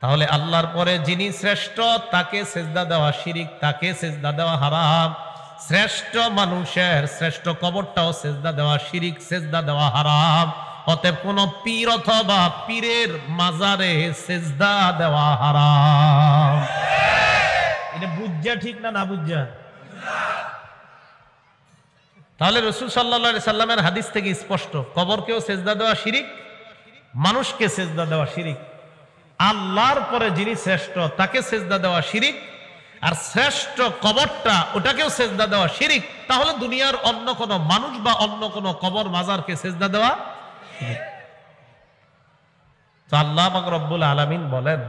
তাহলে আল্লাহর পরে যিনি শ্রেষ্ঠ তাকে সিজদা দেওয়া শিরক, তাকে সিজদা দেওয়া হারাম। শ্রেষ্ঠ মানুষের শ্রেষ্ঠ কবরটাও সিজদা দেওয়া শিরক, সিজদা দেওয়া হারাম। অতএব কোন পীর অথবা পীরের মাজারে সিজদা দেওয়া হারাম। এটা বুঝা ঠিক না, না বুঝা? তাহলে রাসূল সাল্লাল্লাহু আলাইহি সাল্লামের হাদিস থেকে স্পষ্ট, কবরকেও সিজদা দেওয়া শিরক, মানুষকে সিজদা দেওয়া শিরক। আল্লাহর পরে যিনি শ্রেষ্ঠ তাকে সিজদা দেওয়া শিরক, আর শ্রেষ্ঠ কবরটা ওটাকেও সিজদা দেওয়া শিরক। তাহলে দুনিয়ার অন্য কোন মানুষ বা অন্য কোন কবর মাজারকে সিজদা দেওয়া শিরক। তো আল্লাহ পাক রব্বুল আলামিন বলেন,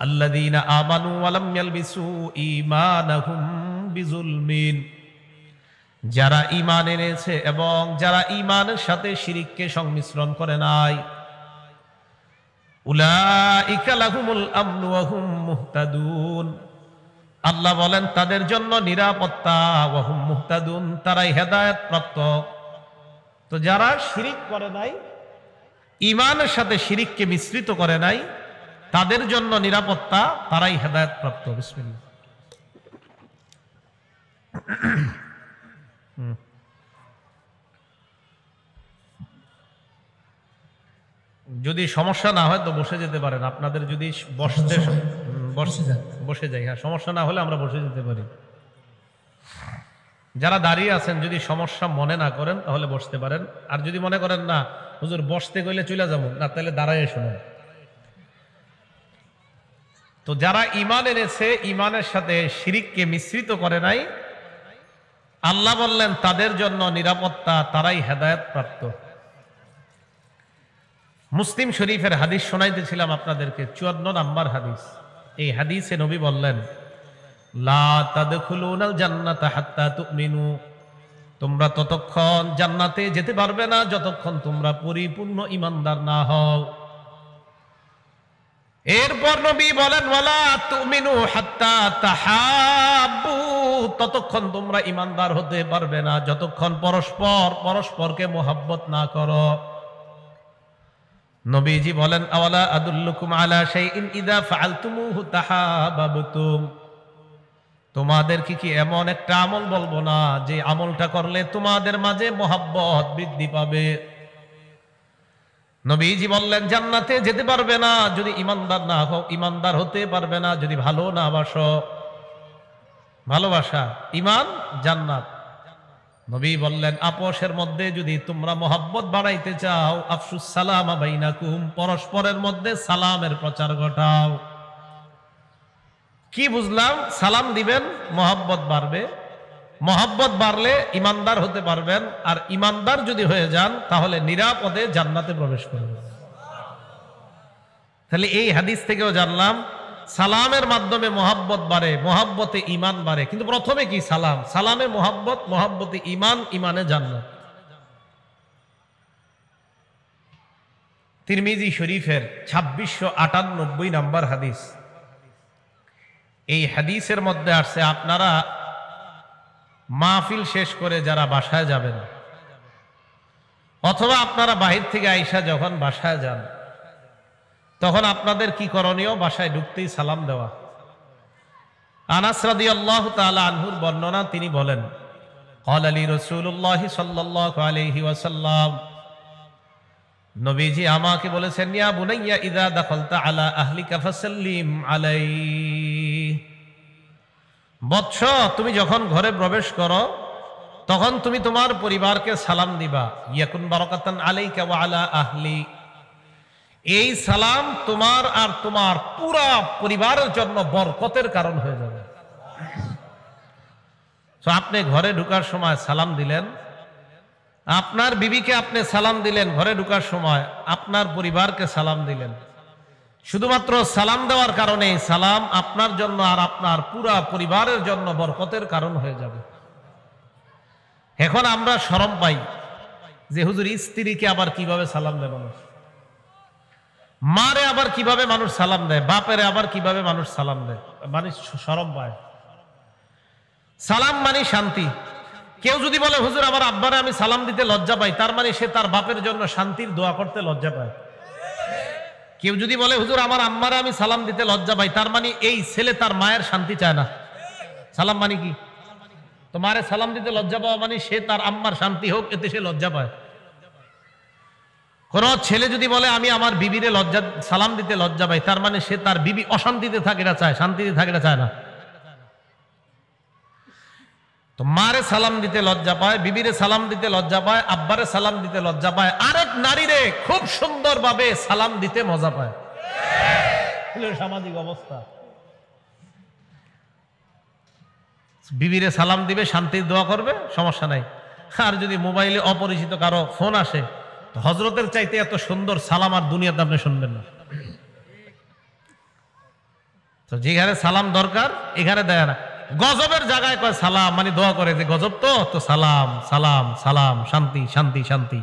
আল্লাযীনা আমানু ওয়া লাম ইয়ালবিসু ঈমানাহুম বিজুলমিন, যারা ঈমান এনেছে এবং যারা ঈমানের সাথে শিরককে সংমিশ্রণ করে নাই, উলাইকা লাহুমুল আমনু ওয়া হুম মুহতাদুন, আল্লাহ বলেন তাদের জন্য নিরাপত্তা, ওয়া হুম মুহতাদুন, তারাই হেদায়েত প্রাপ্ত। তো যারা শিরক করে নাই, ঈমানের সাথে শিরককে মিশ্রিত করে নাই, তাদের জন্য নিরাপত্তা, তারাই হেদায়েত প্রাপ্ত। বিসমিল্লাহ। যদি সমস্যা না হয় তো বসে যেতে পারেন। আপনাদের যদি বসে যাই, হ্যাঁ, সমস্যা না হলে আমরা বসে যেতে পারি। যারা দাঁড়িয়ে আছেন যদি সমস্যা মনে না করেন তাহলে বসতে পারেন। আর যদি মনে করেন না হুজুর বসতে গেলে চলে যাবো না, তাহলে দাঁড়ায় শুনুন। তো যারা ঈমান এনেছে, ঈমানের সাথে শিরককে মিশ্রিত করে নাই, আল্লাহ বললেন তাদের জন্য নিরাপত্তা, তারাই হেদায়েত প্রাপ্ত। মুসলিম শরীফের হাদিস শোনাইতেছিলাম আপনাদেরকে, 54 নম্বর হাদিস। এই হাদিসে নবী বললেন, লা তাদখুলুনাল জান্নাতা হাত্তা তুমিনু, তোমরা ততক্ষণ জান্নাতে যেতে পারবে না যতক্ষণ তোমরা পরিপূর্ণ ঈমানদার না হও। এরপর নবী বলেন, ওয়ালা তুমিনু হাত্তা তাহাব্বু, ততক্ষণ তোমরা ঈমানদার হতে পারবে না যতক্ষণ পরস্পরকে মোহাব্বত না করো। নবীজি বলেন, আওয়ালা আদুল্লুকুম আলা শাইইন ইযা ফাআলতুমুহু তাহাব্বাবতুম, তোমাদের কি এমন একটা আমল বলবো না যে আমলটা করলে তোমাদের মাঝে মোহাব্বত বৃদ্ধি পাবে। নবীজি বললেন, জান্নাতে যেতে পারবে না যদি ঈমানদার না হও, ঈমানদার হতে পারবে না যদি ভালো না বাসো। ভালোবাসা, ঈমান, জান্নাত। নবী বললেন, আপোষের মধ্যে যদি তোমরা মোহাব্বত বাড়াইতে চাও, আফসুস সালামা বাইনাকুম, পরস্পরের মধ্যে সালামের প্রচার ঘটাও। কি বুঝলাম? সালাম দিবেন, মোহাব্বত বাড়বে, মোহাব্বত বাড়লে ঈমানদার হতে পারবেন, আর ঈমানদার যদি হয়ে যান তাহলে নিরাপদে জান্নাতে প্রবেশ করবেন। তাহলে এই হাদিস থেকেও জানলাম সালামের মাধ্যমে মোহাব্বত বাড়ে, মোহাব্বতে ঈমান বাড়ে। কিন্তু প্রথমে কি? সালাম। সালামে মোহাব্বত, মোহাব্বতে ঈমান, ঈমানে জান্নাত। তিরমিজি শরীফের 2698 নম্বর হাদিস। এই হাদিসের মধ্যে আসছে, আপনারা মাহফিল শেষ করে যারা বাসায় যাবেন, অথবা আপনারা বাহির থেকে আইসা যখন বাসায় যান, তখন আপনাদের কি করণীয়? বাসায় ঢুকতেই সালাম দেওয়া। আনাস রাদিয়াল্লাহু তাআলা আনহুর বর্ণনা, তিনি বলেন, ক্বালা লি রাসূলুল্লাহ সাল্লাল্লাহু আলাইহি ওয়াসাল্লাম, নবীজি আমাকে বলেছেন, ইয়া বুনাইয়া ইযা দাখালতা আলা আহলিকা ফাসাল্লিম আলাইহি, বৎস তুমি যখন ঘরে প্রবেশ করো তখন তুমি তোমার পরিবারকে সালাম দিবা। ইয়াকুন বারাকাতান আলাইকা ওয়া আলা আহলি, এই সালাম তোমার আর তোমার পুরা পরিবারের জন্য বরকতের কারণ হয়ে যাবে। তো আপনি ঘরে ঢোকার সময় সালাম দিলেন, আপনার বিবিকে আপনি সালাম দিলেন, ঘরে ঢোকার সময় আপনার পরিবারকে সালাম দিলেন। শুধুমাত্র সালাম দেওয়ার কারণে সালাম আপনার জন্য আর আপনার পুরা পরিবারের জন্য বরকতের কারণ হয়ে যাবে। এখন আমরা শরম পাই যে হুজুর, স্ত্রীকে আবার কিভাবে সালাম দেয় মানুষ, মারে আবার কিভাবে মানুষ সালাম দেয়, বাপেরে আবার কিভাবে মানুষ সালাম দেয়, মানুষ শরম পায়। সালাম মানে শান্তি। কেউ যদি বলে হুজুর আমার আব্বারে আমি সালাম দিতে লজ্জা পাই, তার মানে সে তার বাপের জন্য শান্তির দোয়া করতে লজ্জা পায়। কেউ যদি বলে হুজুর আমার আম্মারে আমি সালাম দিতে লজ্জা পাই, তার মানে এই ছেলে তার মায়ের শান্তি চায় না। সালাম মানে কি? তো মারে সালাম দিতে লজ্জা পাওয়া মানে সে তার আম্মার শান্তি হোক, এতে সে লজ্জা পায়। কোন ছেলে যদি বলে আমি আমার বিবিরে সালাম দিতে লজ্জা পাই, তার মানে সে তার বিবি অশান্তিতে থাকে না চায়, শান্তিতে থাকে না চায় না। তো মারে সালাম দিতে লজ্জা পায়, বিবিরে সালাম দিতে লজ্জা পায়, আব্বারে সালাম দিতে লজ্জা পায়, আরেক নারীরে খুব সুন্দরভাবে সালাম দিতে মজা পায়। সামাজিক অবস্থা। বিবিরে সালাম দিবে, শান্তির দোয়া করবে, সমস্যা নাই। আর যদি মোবাইলে অপরিচিত কারো ফোন আসে, তো হজরতের চাইতে এত সুন্দর সালাম আর দুনিয়াতে আপনি শুনবেন না। তো যেখানে সালাম দরকার এখানে দেয় না। গজবের জায়গায় কয় সালাম, মানে দোয়া করে যে গজব তো সালাম সালাম সালাম, শান্তি শান্তি শান্তি।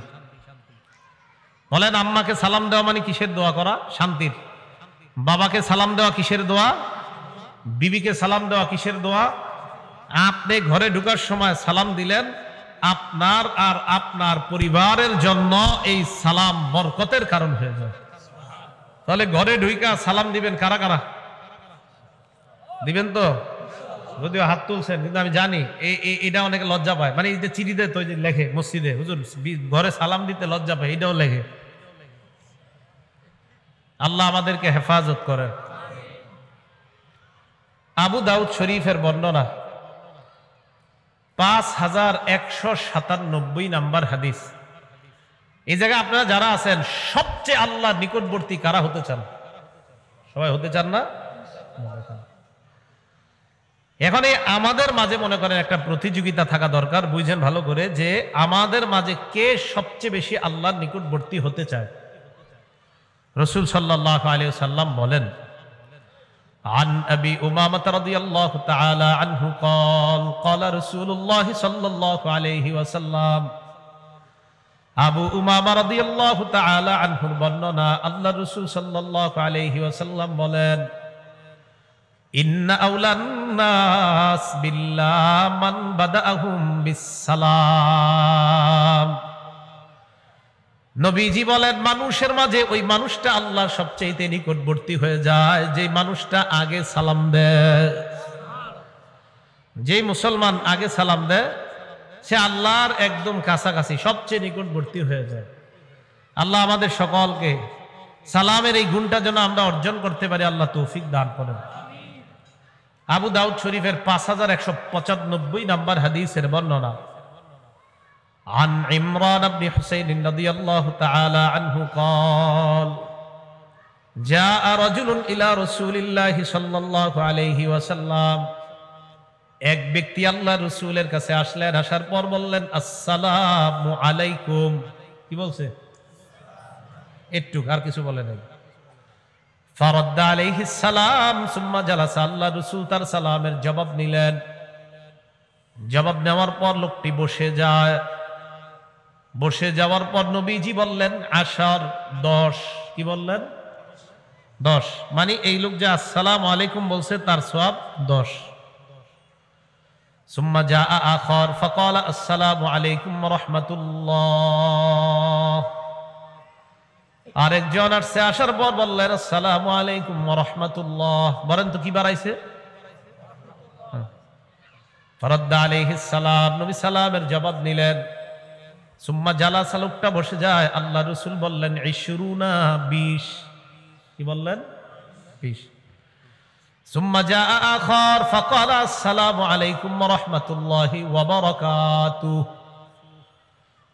বলেন, আম্মাকে সালাম দেওয়া মানে কিসের দোয়া করা? শান্তির। বাবাকে সালাম দেওয়া কিসের দোয়া? বিবিকে সালাম দেওয়া কিসের দোয়া? আপনি ঘরে ঢোকার সময় সালাম দিলেন, আপনার আর আপনার পরিবারের জন্য এই সালাম বরকতের কারণ হয়ে যায়। তাহলে ঘরে ঢুইকা সালাম দিবেন কারা কারা? দিবেন তো? যদিও হাত তুলছেন, কিন্তু আমি জানি এটা অনেকে লজ্জা পায়। মানে এই যে চিঠিতে তো লেখে মসজিদে, হুজুর ঘরে সালাম দিতে লজ্জা পায়, এটাও লেখে। আল্লাহ আমাদেরকে হেফাজত করেন। আবু দাউদ শরীফের বর্ণনা, 5197 নাম্বার হাদিস। এই জায়গায় আপনারা যারা আছেন, সবচেয়ে আল্লাহর নিকটবর্তী কারা হতে চান? সবাই হতে চান না? এখন আমাদের মাঝে মনে করেন একটা প্রতিযোগিতা থাকা দরকার। বুঝেন ভালো করে যে আমাদের মাঝে কে সবচেয়ে বেশি আল্লাহর নিকটবর্তী হতে চায়। রাসূল সাল্লাল্লাহু আলাইহি ওয়াসাল্লাম বলেন, عن أبي أمامة رضي الله تعالى عنه قال قال رسول الله صلى الله عليه وسلم আবু উমামা রাদিয়াল্লাহু তাআলা আনহুর বর্ণনা, আল্লাহ রাসূল সাল্লাল্লাহু আলাইহি ওয়াসাল্লাম বলেন, ইন্না আওলান নাস বিল্লাহ মান বাদাআহুম বিসসালাম। নবীজি বলেন, মানুষের মাঝে ওই মানুষটা আল্লাহর সবচেয়ে নিকটবর্তী হয়ে যায় যে মানুষটা আগে সালাম দেয়। যে মুসলমান আগে সালাম দেয় সে আল্লাহর একদম কাছাকাছি, সবচেয়ে নিকটবর্তী হয়ে যায়। আল্লাহ আমাদের সকলকে সালামের এই গুণটা যেন আমরা অর্জন করতে পারি, আল্লাহ তৌফিক দান করেন। আবু দাউদ শরীফের 5195 নম্বর হাদিসের বর্ণনা, عن عمران بن حسين رضي الله تعالى عنه قال جاء رجل إلى رسول الله صلى الله عليه وسلم। এক ব্যক্তি আল্লাহ রাসূলের কাছে আসলেন, আসার পর বললেন, আসসালামু আলাইকুম। কি বলছে? একটু, আর কিছু বলে নাই। ফারাদ্দা আলাইহিস সালাম সুম্মা জালাসা। আল্লাহ রাসূল তার সালামের জবাব নিলেন। জবাব নেওয়ার পর লোকটি বসে যায়। বসে যাওয়ার পর নবীজি বললেন, 10। কি বললেন? 10। মানে এই লোক যে আসসালামু আলাইকুম বলছে তার সওয়াব 10। সুম্মা জাআ আখার ফাকালা আসসালামু আলাইকুম ওয়া রাহমাতুল্লাহ। আরেকজন আসছে, আসার পর বললেন, আসসালামু আলাইকুম ওয়া রাহমাতুল্লাহ। বলেন তো কি বাড়াইছে? ফারাদ্দা আলাইহিস সালাম। নবী সালামের জবাব নিলেন। সুম্মা জালাসা। লোকটা বসে যায়। আল্লাহ রাসূল বললেন, 20। কি বললেন? 20। সুম্মা জাআ আখার ফাকালা আসসালামু আলাইকুম ওয়া রাহমাতুল্লাহি ওয়া বারাকাতুহু।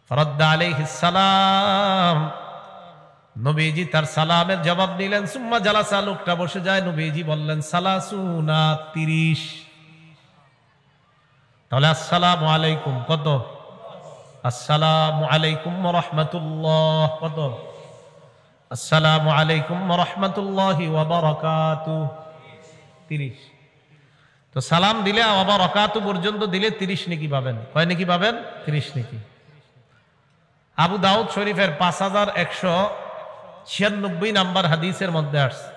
ফারাদ্দা আলাইহিস সালাম। নবীজি তার সালামের জবাব দিলেন। সুম্মা জালাসা। লোকটা বসে যায়। নবীজি বললেন, 30। তাহলে আসসালামু আলাইকুম কত? আসসালামু আলাইকুম ওয়া রাহমাতুল্লাহ কত? আসসালামু আলাইকুম ওয়া রাহমাতুল্লাহি ওয়া বারাকাতুহু 30। তো সালাম দিলে ওয়া বারাকাতুহু পর্যন্ত দিলে 30 নেকি পাবেন। কয় নেকি পাবেন? 30 নেকি। আবু দাউদ শরীফের 5196 নম্বর হাদিসের মধ্যে আসছে,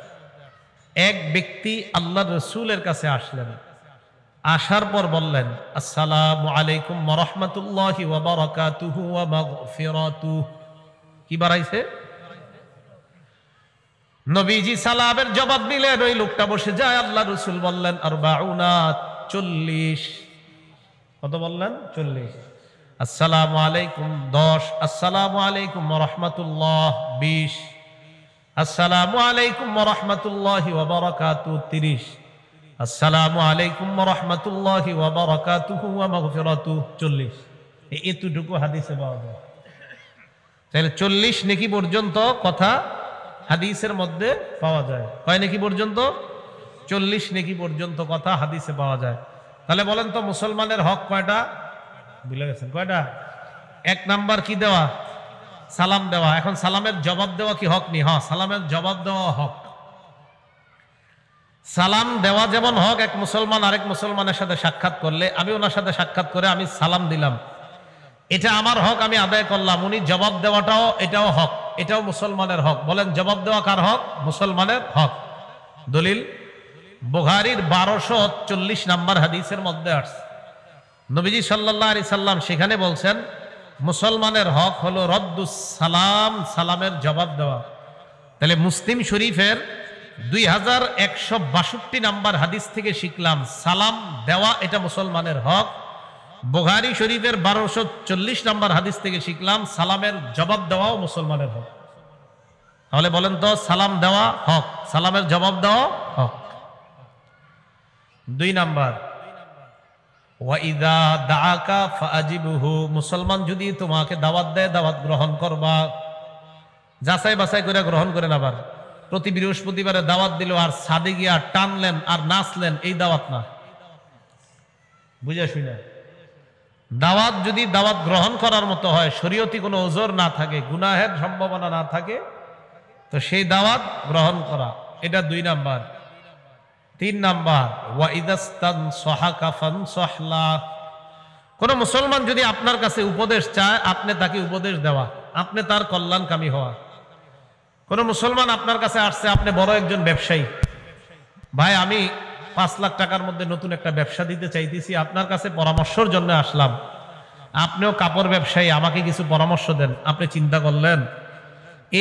এক ব্যক্তি আল্লাহর রাসূলের কাছে আসলেন। আসার পর বললেন, আসসালামু আলাইকুম ওয়া রাহমাতুল্লাহি ওয়া বারাকাতুহু ওয়া মাগফিরাতুহু। কি বাড়াইছে? নবীজি সালামের জবাব দিলেন। ওই লোকটা বসে যায়। আল্লাহ রাসূল বললেন, 40। কত বললেন? 40। আসসালামু আলাইকুম 10। আসসালামু আলাইকুম ওয়া রাহমাতুল্লাহ 20। আসসালামু আলাইকুম ওয়া রাহমাতুল্লাহি ওয়া বারাকাতুহু 30। আসসালামু আলাইকুম ওয়া রাহমাতুল্লাহি ওয়া বারাকাতুহু ওয়া মাগফিরাতুহু 40। এতটুকু হাদিসে পাওয়া যায়। তাহলে 40 নেকি পর্যন্ত কথা হাদিসের মধ্যে পাওয়া যায়। কয় নেকি পর্যন্ত? 40 নেকি পর্যন্ত কথা হাদিসে পাওয়া যায়। তাহলে বলেন তো মুসলমানের হক কয়টা? ভুলে গেছেন কয়টা? 1 নাম্বার কি দেওয়া? সালাম দেওয়া। এখন সালামের জবাব দেওয়া কি হক নি? হ্যাঁ, সালামের জবাব দেওয়া হক। সালাম দেওয়া যেমন হক, এক মুসলমান আরেক মুসলমানের সাথে সাক্ষাৎ করলে আমি ওনার সাথে সাক্ষাৎ করে আমি সালাম দিলাম, এটা আমার হক, আমি আদায় করলাম। উনি জবাব দেওয়াটাও এটাও হক, এটাও মুসলমানের হক। বলেন জবাব দেওয়া কার হক? মুসলমানের হক। দলিল বুখারীর 1240 নম্বর হাদিসের মধ্যে আসছে, নবীজি সাল্লাল্লাহু আলাইহি সাল্লাম সেখানে বলছেন মুসলমানের হক হলো রদ্দুস সালাম, সালামের জবাব দেওয়া। তাহলে মুসলিম শরীফের 2162 নম্বর হাদিস থেকে শিখলাম সালাম দেওয়া এটা মুসলমানের হক। বুখারী শরীফের 1240 নম্বর হাদিস থেকে শিখলাম সালামের জবাব দেওয়াও মুসলমানের হক। তাহলে বলেন তো সালাম দেওয়া হক, সালামের জবাব দেওয়া হক। 2 নাম্বার, ওয়াইদা দাআকা ফাআজিবহু, মুসলমান যদি তোমাকে দাওয়াত দেয় দাওয়াত গ্রহণ করবা। যাচাই বাছাই করে গ্রহণ করেন। আবার প্রতি বৃহস্পতিবারে দাওয়াত দিল আর সাদে গিয়া টানলেন আর নাচলেন, এই দাওয়াত না। বুঝা শুনে দাওয়াত যদি দাওয়াত গ্রহণ করার মতো হয়, শরীয়তি কোনো ওজর না থাকে, গুনাহের সম্ভাবনা না থাকে, তো তো সেই দাওয়াত গ্রহণ করা, এটা 2 নাম্বার। 3 নাম্বার ওয়া ইদাস্তানসাহাকা ফানসাহলা, কোন মুসলমান যদি আপনার কাছে উপদেশ চায় আপনি তাকে উপদেশ দেওয়া, আপনি তার কল্যাণকামী হওয়া। কোন মুসলমান আপনার কাছে আসছে, আপনি বড় একজন ব্যবসায়ী, ভাই আমি 5 লাখ টাকার মধ্যে নতুন একটা ব্যবসা দিতে চাইতেছি, আপনার কাছে পরামর্শের জন্য আসলাম। আপনিও কাপড় ব্যবসায়ী, আমাকে কিছু পরামর্শ দেন। আপনি চিন্তা করলেন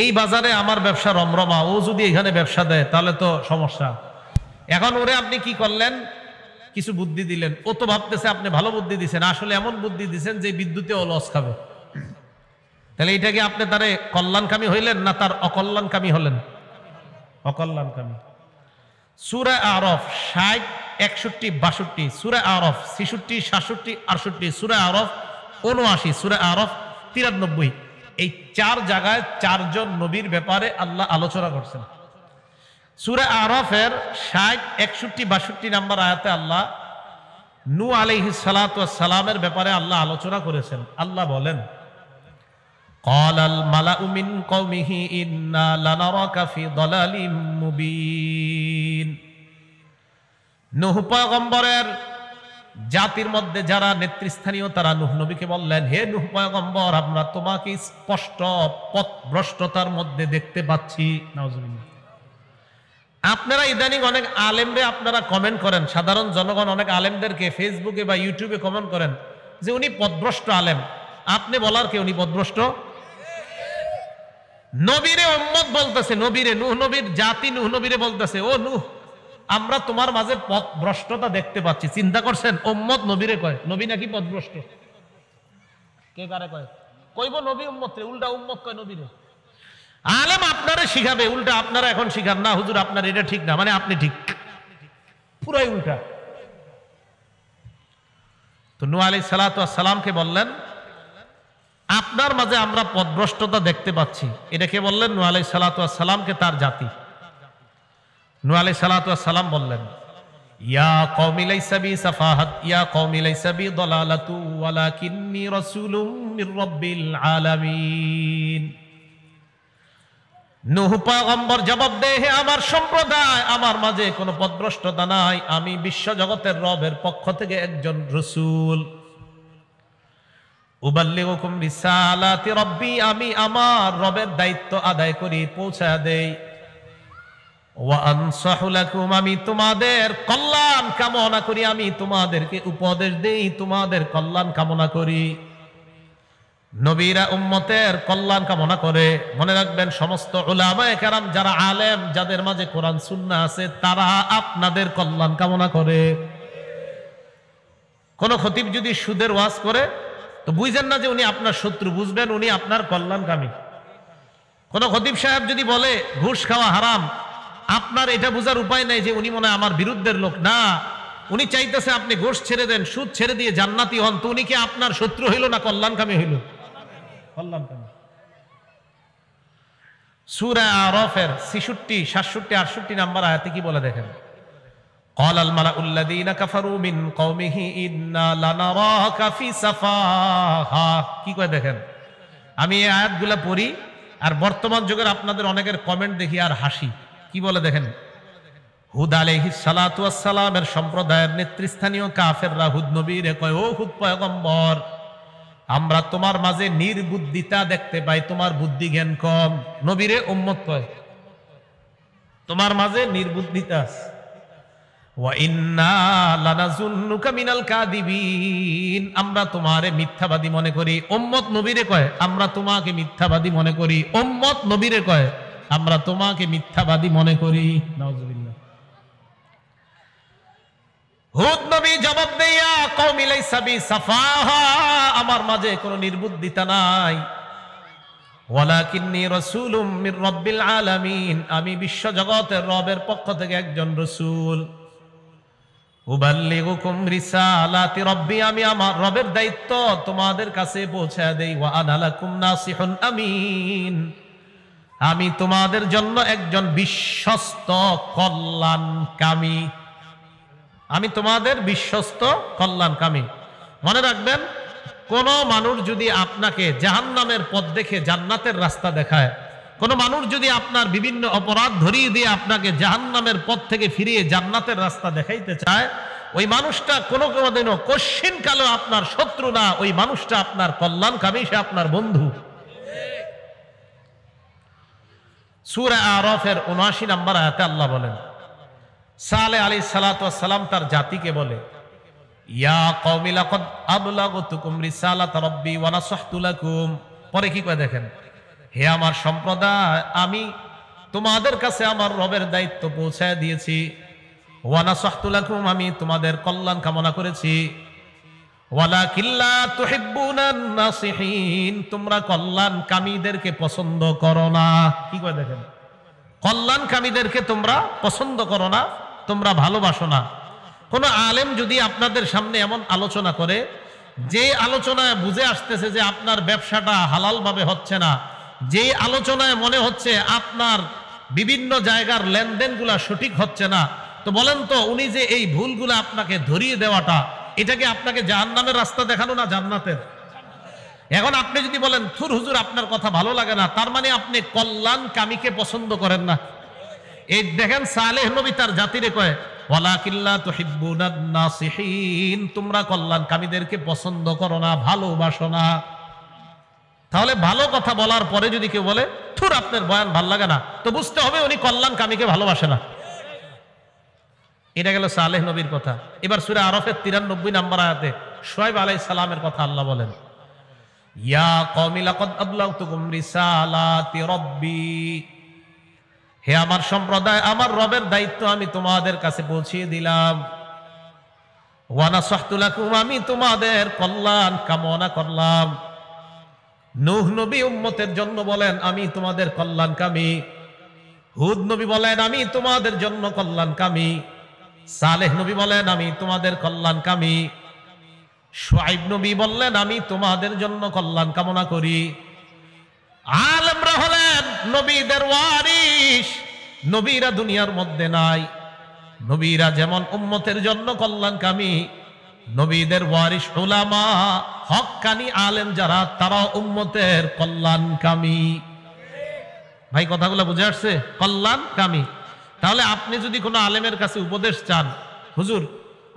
এই বাজারে আমার ব্যবসা রমরমা, ও যদি এখানে ব্যবসা দেয় তাহলে তো সমস্যা। এখন ওরে আপনি কি করলেন, কিছু বুদ্ধি দিলেন। ও তো ভাবতেছে আপনি ভালো বুদ্ধি দিচ্ছেন, আসলে এমন বুদ্ধি দিচ্ছেন যে বিদ্যুতে ও লস খাবে। তাহলে এটা কি আপনি তারে কল্যাণকামী হইলেন না তার অকল্যাণকামী হলেন? অকল্যাণকামী। সূরা আরফ 60, 61, 62, সূরা আরফ 66, 67, 68, সূরা আরফ 79, সূরা আরফ 93, এই 4 জায়গায় 4 জন নবীর ব্যাপারে আল্লাহ আলোচনা করছেন। সূরা আরফের 60, 61, 62 নাম্বার আয়াতে আল্লাহ নূহ আলাইহিস সালাতু ওয়াস সালামের ব্যাপারে আল্লাহ আলোচনা করেছেন। আল্লাহ বলেন, ক্বালাল মালাউ মিন কওমিহি ইন্না লানারাকা ফি দালালিম মুবিন। নূহ পয়গম্বরের জাতির মধ্যে যারা নেতৃস্থানীয় তারা নূহ নবীকে বললেন, হে নূহ পয়গম্বর, আমরা তোমাকে স্পষ্ট পথভ্রষ্টতার মধ্যে দেখতে পাচ্ছি। নাউজুবিল্লাহ। আপনারা ইদানিং অনেক আলেমরে আপনারা কমেন্ট করেন, সাধারণ জনগণ অনেক আলেমদেরকে ফেসবুকে বা ইউটিউবে কমেন্ট করেন যে উনি পথভ্রষ্ট আলেম। আপনি বলার কে উনি পথভ্রষ্ট? নবীরে উম্মত বলতেছে, নবীরে, নূহ নবীর জাতি নূহ নবীরে বলতেছে, ও নূহ, আমরা তোমার মাঝে পথভ্রষ্টতা দেখতে পাচ্ছি। চিন্তা করছেন, উম্মত নবীরে কয়, নবী নাকি পথভ্রষ্ট? কে কারে কয়? কইব নবী উম্মত রে, উল্টা উম্মত কয় নবীরে। আলেম আপনারা শিখাবে, উল্টা আপনারা এখন শিখান না হুজুর আপনার এটা ঠিক না, মানে আপনি ঠিক, পুরাই উল্টা। তো নূহ আলাইহিস সালাতু ওয়াস সালামকে বললেন, আপনার মাঝে আমরা পথভ্রষ্টতা দেখতে পাচ্ছি। এটা কে বললেন? নূহ আলাইহিস সালাতু ওয়াস সালামকে, তার জাতি। নূহ আলাইহিস সালাতু ওয়াস সালাম বললেন, ইয়া কওমি লাইসা বি সাফাহাত, ইয়া কওমি লাইসা বি দালালাতু ওয়ালাকিন্নী রাসূলুম মির রাব্বিল আলামিন। নূহ পয়গম্বর জবাব দেয়, হে আমার সম্প্রদায়, আমার মাঝে কোনো পথভ্রষ্টতা নাই, আমি বিশ্ব জগতের রবের পক্ষ থেকে একজন রাসূল। উবাল্লিগুকুম রিসালাতি রাব্বি, আমি আমার রবের দায়িত্ব আদায় করি, পৌঁছায় দেই। ওয়া আনসাহু লাকুম, আমি তোমাদের কল্যাণ কামনা করি, আমি তোমাদেরকে উপদেশ দেই, তোমাদের কল্যাণ কামনা করি। নবীরা উম্মতের কল্যাণ কামনা করে। মনে রাখবেন, সমস্ত উলামায়ে কেরাম যারা আলেম, যাদের মাঝে কোরআন সুন্নাহ আছে, তারা আপনাদের কল্যাণ কামনা করে। কোন খতিব যদি সুদের ওয়াজ করে তো বুঝেন না যে উনি আপনার শত্রু, বুঝবেন উনি আপনার কল্যাণকামী। কোন খতিব সাহেব যদি বলে ঘুষ খাওয়া হারাম, আপনার এটা বোঝার উপায় নাই যে উনি মনে হয় আমার বিরুদ্ধের লোক, না, উনি চাইতেছে আপনি ঘুষ ছেড়ে দেন, সুদ ছেড়ে দিয়ে জান্নাতি হন। তো উনি কি আপনার শত্রু হইল না কল্যাণকামী হইল? কল্যাণকামী। সূরা আরফের 66, 67, 68 নাম্বার আয়াতে কি বলে দেখেন, ক্বালাল মালাউল্লাযীনা কাফারু মিন কওমিহি ইন্না লানারাকা ফি সাফাহা। কি কয় দেখেন, আমি এই আয়াতগুলা পড়ি আর বর্তমান যুগের আপনাদের অনেকের কমেন্ট দেখি আর হাসি। কি বলে দেখেন, হুদ আলাইহিস সালাতু ওয়াস সালামের সম্প্রদায়ের নেতৃস্থানীয় কাফেররা হুদ নবীরে কয়, ও হুদ পয়গম্বর, আমরা তোমার মাঝে নির্বুদ্ধিতা দেখতে পাই, তোমার বুদ্ধি জ্ঞান কম। নবীরে উম্মত কয়, তোমার মাঝে নির্বুদ্ধিতা আছে। ওয়া ইন্না লানাযুন্নুকা মিনাল কাযিবিন, আমরা তোমারে মিথ্যাবাদী মনে করি। উম্মত নবীরে কয়, আমরা তোমাকে মিথ্যাবাদী মনে করি। উম্মত নবীরে কয়, আমরা তোমাকে মিথ্যাবাদী মনে করি। নাউজুবিল্লাহ। হুদ নবী জবাব দেয়া, কওমি লাইসা বি সাফাহা, আমার মাঝে কোনো নির্বুদ্ধিতা নাই। ওয়ালাকিন্নী রাসূলুম মির রাব্বিল আলামিন, আমি বিশ্ব জগতের রবের পক্ষ থেকে একজন রাসূল। উবাল্লিগুকুম রিসালাতি রাব্বি, আমি আমার রবের দায়িত্ব তোমাদের কাছে পৌঁছায় দেই। ওয়া আনা লাকুম নাসিহুন আমিন, আমি তোমাদের জন্য একজন বিশ্বস্ত কল্যাণকামী। আমি তোমাদের বিশ্বস্ত কল্যাণকামী। মনে রাখবেন, কোন মানুষ যদি আপনাকে জাহান্নামের পথ দেখে জান্নাতের রাস্তা দেখায়, কোন মানুষ যদি আপনার বিভিন্ন অপরাধ ধরিয়ে দিয়ে আপনাকে জাহান্নামের পথ থেকে ফিরিয়ে জান্নাতের রাস্তা দেখাইতে চায়, ওই মানুষটা কোনো কোনোদিনও কশ্চিন কালো আপনার শত্রু না, ওই মানুষটা আপনার কল্যাণকামী, সে আপনার বন্ধু। সূরা আরাফের ৭৯ নম্বর আয়াতে আল্লাহ বলেন, সালেহ আলাইহিস সালাতু ওয়াস সালাম তার জাতিকে বলে, ইয়া কওমি লাকাদ আবলাগতুকুম রিসালাত রাব্বি ওয়া নাসাহতু লাকুম। পরে কি কয় দেখেন, হে আমার সম্প্রদায়, আমি তোমাদের কাছে আমার রবের দায়িত্ব পৌঁছায় দিয়েছি। ওয়া নাসাহতু লাকুম, আমি তোমাদের কল্যাণ কামনা করেছি। ওয়ালাকিন লা তুহিব্বুনান নাসিহিন, তোমরা কল্যাণকামীদেরকে পছন্দ করো না। কি কয় দেখেন, কল্যাণকামীদেরকে তোমরা পছন্দ করো না, তোমরা ভালোবাসো না। কোন আলেম যদি আপনাদের সামনে এমন আলোচনা করে, যে আলোচনায় বুঝে আসতেছে যে আপনার ব্যবসাটা হালাল ভাবে হচ্ছে না, যে আলোচনায় মনে হচ্ছে আপনার বিভিন্ন জায়গার লেনদেনগুলা সঠিক হচ্ছে না, তো বলেন তো উনি যে এই ভুলগুলা আপনাকে ধরিয়ে দেওয়াটা, এটাকে আপনাকে জাহান্নামের রাস্তা দেখানো না জান্নাতের? এখন আপনি যদি বলেন থুর হুজুর আপনার কথা ভালো লাগে না, তার মানে আপনি কল্যাণকামীকে পছন্দ করেন না। এই দেখেন সালেহ নবী তার জাতিরে কয়, ওয়ালাকিন লা তুহিব্বুনান নাসিহিন, তোমরা কল্যাণকামীদেরকে পছন্দ করো না, ভালোবাসো না। তাহলে ভালো কথা বলার পরে যদি কেউ বলে থুর আপনার বয়ান ভাল লাগে না, তো বুঝতে হবে উনি কল্যাণকামীকে ভালোবাসে না। এটা গেল সালেহ নবীর কথা। এবার সূরা আরাফের ৯৩ নম্বর আয়াতে শুআয়ব আলাইহিস সালামের কথা আল্লাহ বলেন, ইয়া কওমি লাকাদ আবলাগতুকুম রিসালাতি রাব্বি, হে আমার সম্প্রদায়, আমার রবের দায়িত্ব আমি তোমাদের কাছে পৌঁছিয়ে দিলাম। ওয়া নাসাহতু লাকুম, আমি তোমাদের কল্যাণ কামনা করলাম। নূহ নবী উম্মতের জন্য বলেন আমি তোমাদের কল্যাণকামী, হুদ নবী বলেন আমি তোমাদের জন্য কল্যাণকামী, সালেহ নবী বলেন আমি তোমাদের কল্যাণকামী, শুআয়ব নবী বললেন আমি তোমাদের জন্য কল্যাণ কামনা করি। আলেমরা হলেন নবীদের ওয়ারিস, নবীরা দুনিয়ার মধ্যে নাই। নবীরা যেমন উম্মতের জন্য কল্যাণকামী, নবীদের ওয়ারিস উলামা হক্কানি আলেম যারা, তারা উম্মতের কল্যাণকামী। ভাই কথাগুলো বুঝে আসছে? কল্যাণকামী। তাহলে আপনি যদি কোনো আলেমের কাছে উপদেশ চান, হুজুর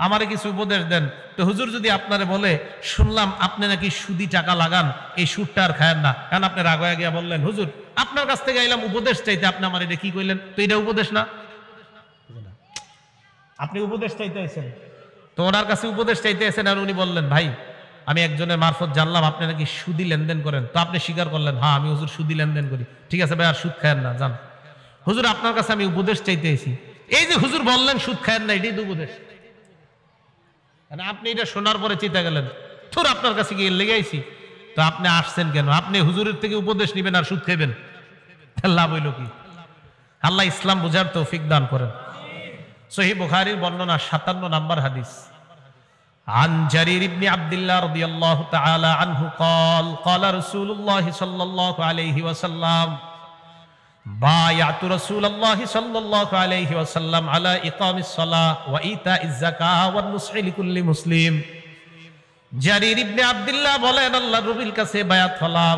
আমারে কিছু উপদেশ দেন, তো হুজুর যদি আপনারে বলে শুনলাম আপনি নাকি সুদি টাকা লাগান, এই সুদটা আর খায়েন না, কারণ আপনি রাগ হয়ে গিয়া বললেন হুজুর আপনার কাছ থেকে আইলাম উপদেশ চাইতে, আপনি আমার এটা কি কইলেন, তো এটা উপদেশ না? আপনি উপদেশ চাইতে আইছেন, তো ওনার কাছে উপদেশ চাইতে আইছেন, আর উনি বললেন ভাই আমি একজনের মারফত জানলাম আপনি নাকি সুদি লেনদেন করেন, তো আপনি স্বীকার করলেন হ্যাঁ আমি হুজুর সুদি লেনদেন করি, ঠিক আছে ভাই আর সুদ খায়েন না, জান হুজুর আপনার কাছে আমি উপদেশ চাইতে আইছি। এই যে হুজুর বললেন সুদ খায়েন না, এটাই তো উপদেশ। আপনি এটা শোনার পরে চিন্তা গেলেন তোর আপনার কাছে গিয়ে লেগে আইছি, তো আপনি আসছেন কেন? আপনি হুজুরের থেকে উপদেশ নিবেন আর সুদ খাইবেন, লাভ হইল কি? আল্লাহ ইসলাম বুঝার তৌফিক দান করেন। সহিহ বুখারীর বর্ণনা ৫৭ নম্বর হাদিস, عن جرير بن عبد الله رضي الله تعالى عنه قال قال رسول الله صلى الله عليه وسلم بايعت رسول الله صلى الله عليه وسلم على إقام الصلاة وإيتاء الزكاة والنصح لكل مسلم। জারির ইবনে আব্দুল্লাহ বলেন আল্লাহর নবীর কাছে বায়াত হলাম,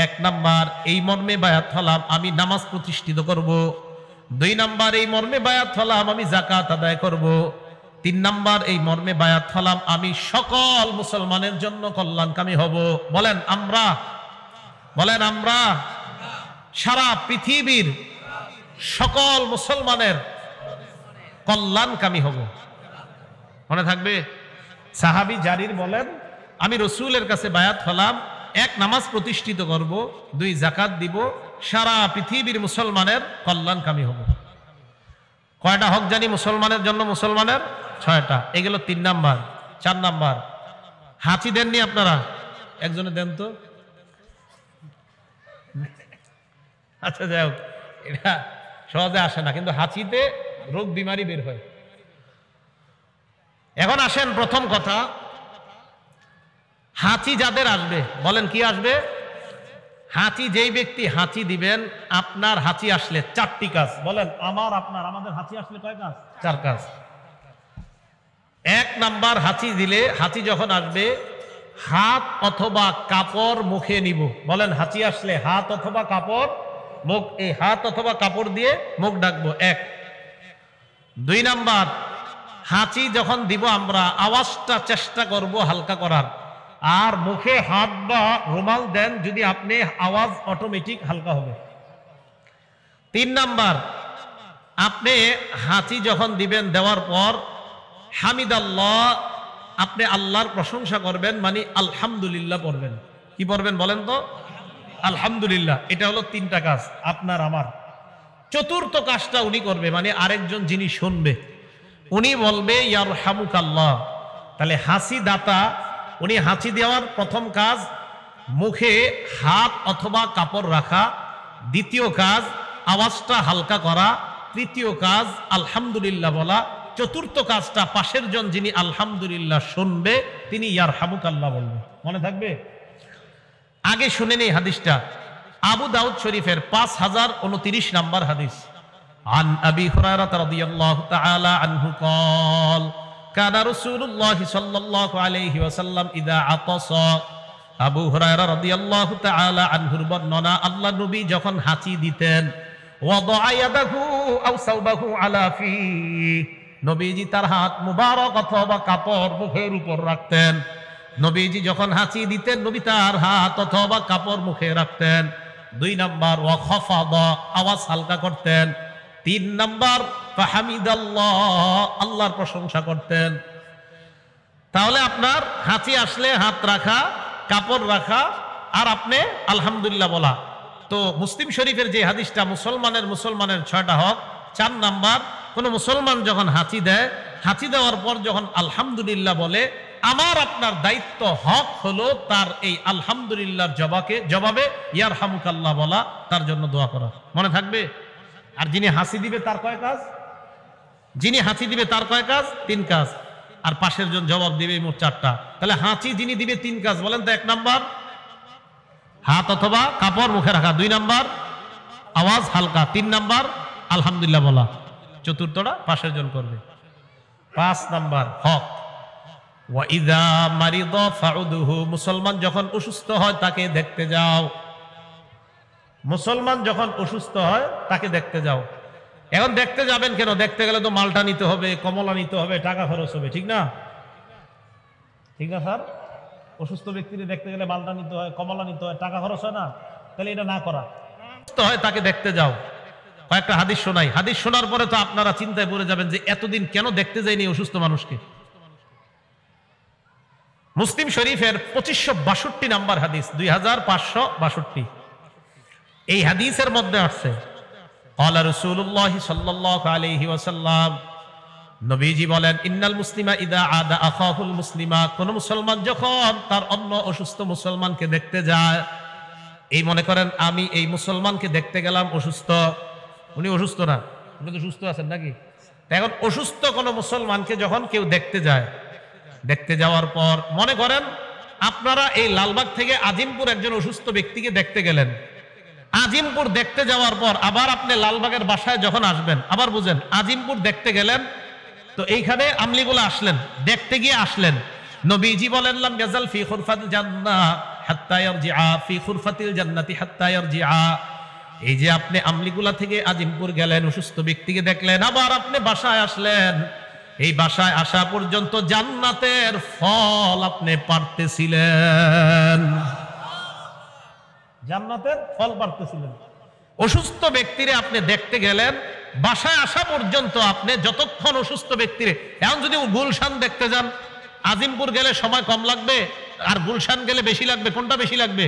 এক নাম্বার এই মর্মে বায়াত হলাম আমি নামাজ প্রতিষ্ঠিত করব, দুই নাম্বার এই মর্মে বায়াত হলাম আমি যাকাত আদায় করব, তিন নাম্বার এই মর্মে বায়াত হলাম আমি সকল মুসলমানের জন্য কল্যাণকামী হব। বলেন আমরা, বলেন আমরা সারা পৃথিবীর সকল মুসলমানের কল্যাণকামী হব। মনে থাকবে? সাহাবী জারির বলেন আমি রসুলের কাছে বায়াত হলাম, এক নামাজ প্রতিষ্ঠিত করব, দুই যাকাত দিব, সারা পৃথিবীর মুসলমানের কল্যাণকামী হব। কয়টা হক জানি মুসলমানের জন্য? মুসলমানের ৬টা। এগুলো ৩ নাম্বার। ৪ নাম্বার হাঁচি দেননি আপনারা? একজনে দেন তো। আচ্ছা যাই হোক, এটা সহজে আসে না, কিন্তু হাঁচিতে রোগ বিমারি বের হয়। এখন আসেন প্রথম কথা, হাঁচি যাদের আসবে, বলেন কি আসবে? হাঁচি যেই ব্যক্তি হাঁচি দিবেন, আপনার হাঁচি আসলে 4টি কাজ। বলেন আমার, আপনার, আমাদের হাঁচি আসলে কয় কাজ? 4 কাজ। 1 নাম্বার, হাঁচি দিলে, হাঁচি যখন আসবে হাত অথবা কাপড় মুখে নিব। বলেন হাঁচি আসলে হাত অথবা কাপড় মুখ এই হাত অথবা কাপড় দিয়ে মুখ ঢাকবো, 1। 2 নাম্বার, হাঁচি যখন দিব আমরা আওয়াজটা চেষ্টা করব হালকা করার, আর মুখে হাত বা রুমাল দেন যদি আপনি, আওয়াজ অটোমেটিক হালকা হবে। 3 নাম্বার, আপনি হাঁচি যখন দিবেন, দেওয়ার পর হামিদাল্লাহ, আপনি আল্লাহর প্রশংসা করবেন, মানে আলহামদুলিল্লাহ পড়বেন। কি পড়বেন বলেন তো? আলহামদুলিল্লাহ। এটা হলো 3টা কাজ আপনার আমার। 4র্থ কাজটা উনি করবে, মানে আরেকজন যিনি শুনবে উনি বলবে ইয়ারহামুকাল্লাহ। তাহলে হাসি দাতা উনি হাঁচি দেওয়ার প্রথম কাজ মুখে হাত অথবা কাপড় রাখা, 2য় কাজ আওয়াজটা হালকা করা, 3য় কাজ আলহামদুলিল্লাহ বলা, 4র্থ কাজটা পাশের জন যিনি আলহামদুলিল্লাহ শুনবে তিনি ইয়ারহামুকাল্লাহ বলবে। মনে থাকবে? আগে শুনে নেই হাদিসটা, আবু দাউদ শরীফের 5029 নাম্বার হাদিস। আন আবি হুরায়রা রাদিয়াল্লাহু তাআলা আনহু قال কানা রাসূলুল্লাহ সাল্লাল্লাহু আলাইহি ওয়াসাল্লাম ইযা আতাসা। আবু হুরায়রা রাদিয়াল্লাহু তাআলা আনহুর বর্ণনা, আল্লাহ নবী যখন হাঁচি দিতেন, ওয়াদা ইয়াদাহু আও সাওবাহু আলা ফি, নবীজি তার হাত মুবারক অথবা কাপড় মুখের উপর রাখতেন। নবীজি যখন হাঁচি দিতেন নবী তার হাত অথবা কাপড় মুখে রাখতেন। 2 নাম্বার, ওয়া খাফাদা, আওয়াজ হালকা করতেন। 3 নাম্বার, ফাহামিদাল্লাহ, আল্লাহর প্রশংসা করতেন। তাহলে আপনার হাঁচি আসলে হাত রাখা, কাপড় রাখা, আর আপনি আলহামদুলিল্লাহ বলা। তো মুসলিম শরীফের যে হাদিসটা, মুসলমানের 6টা হক। 4 নাম্বার, কোন মুসলমান যখন হাঁচি দেয়, হাঁচি দেওয়ার পর যখন আলহামদুলিল্লাহ বলে, আমার আপনার দায়িত্ব হক হলো তার এই আলহামদুলিল্লাহর জবাবে ইয়ারহামুকাল্লাহ বলা, তার জন্য দোয়া করা। মনে থাকবে? আর যিনি হাসি দিবে তার কয় কাজ? যিনি হাঁচি দিবে তার কয় কাজ? 3 কাজ। আর পাশের জন জবাব দিবে মোট 4টা। তাহলে হাঁচি যিনি দিবে 3 কাজ বলেন তো। 1 নাম্বার হাত অথবা কাপড় মুখে রাখা, 2 নাম্বার আওয়াজ হালকা, 3 নাম্বার আলহামদুলিল্লাহ বলা, 4র্থটা পাশের জন করবে। 5 নাম্বার হক, ওয়া ইযা মারিদা ফাউদুহু, মুসলমান যখন অসুস্থ হয় তাকে দেখতে যাও। মুসলমান যখন অসুস্থ হয় তাকে দেখতে যাও। এখন দেখতে যাবেন কেন? দেখতে গেলে তো মালটা নিতে হবে, কমলা নিতে হবে, টাকা খরচ হবে, ঠিক না? ঠিক না স্যার? অসুস্থ ব্যক্তিকে দেখতে গেলে মালটা নিতে হয়, কমলা নিতে হয়, টাকা খরচ হয় না? তাহলে এটা না করা। অসুস্থ হয় তাকে দেখতে যাও। কয়েকটা হাদিস শোনাই। হাদিস শোনার পরে তো আপনারা চিন্তায় পড়ে যাবেন যে এতদিন কেন দেখতে যায়নি অসুস্থ মানুষকে। মুসলিম শরীফের 2562 নাম্বার হাদিস, 2562। এই হাদিসের মধ্যে আছে, ক্বালা রাসূলুল্লাহ সাল্লাল্লাহু আলাইহি ওয়াসাল্লাম, নবীজি বলেন, ইন্নাল মুসলিমা ইযা আদা আখাহুল মুসলিমা, কোন মুসলমান যখন তার অন্য অসুস্থ মুসলমানকে দেখতে যায়, এই মনে করেন আমি এই মুসলমানকে দেখতে গেলাম অসুস্থ, উনি অসুস্থ না, উনি তো সুস্থ আছেন নাকি? এখন অসুস্থ কোন মুসলমানকে যখন কেউ দেখতে যায়, দেখতে যাওয়ার পর মনে করেন আপনারা এই লালবাগ থেকে আজিমপুর একজন অসুস্থ ব্যক্তিকে দেখতে গেলেন। আজিমপুর দেখতে যাওয়ার পর আবার আপনি লালবাগের বাসায় যখন আসবেন, আবার বুঝেন আজিমপুর দেখতে গেলেন, তো এইখানে আমলিগুলো আসলেন, দেখতে গিয়ে আসলেন। নবীজি বলেন, লাম ইয়াজাল ফি খুরফাতিল জান্নাহ হাত্তা ইয়ারজিআ ফি খুরফাতিল জান্নাতি হাত্তা ইয়ারজিআ। এই যে আপনি আমলিগুলা থেকে আজিমপুর গেলেন, অসুস্থ ব্যক্তিকে দেখলেন, আবার আপনি বাসায় আসলেন, এই বাসায় আসা পর্যন্ত জান্নাতের ফল আপনি পারতেছিলেন, জান্নাতের ফল পারতেছিলেন। অসুস্থ ব্যক্তিরে আপনি দেখতে গেলেন, বাসায় আসা পর্যন্ত আপনি যতক্ষণ অসুস্থ ব্যক্তিরে, এখন যদি গুলশান দেখতে যান, আজিমপুর গেলে সময় কম লাগবে আর গুলশান গেলে বেশি লাগবে, কোনটা বেশি লাগবে?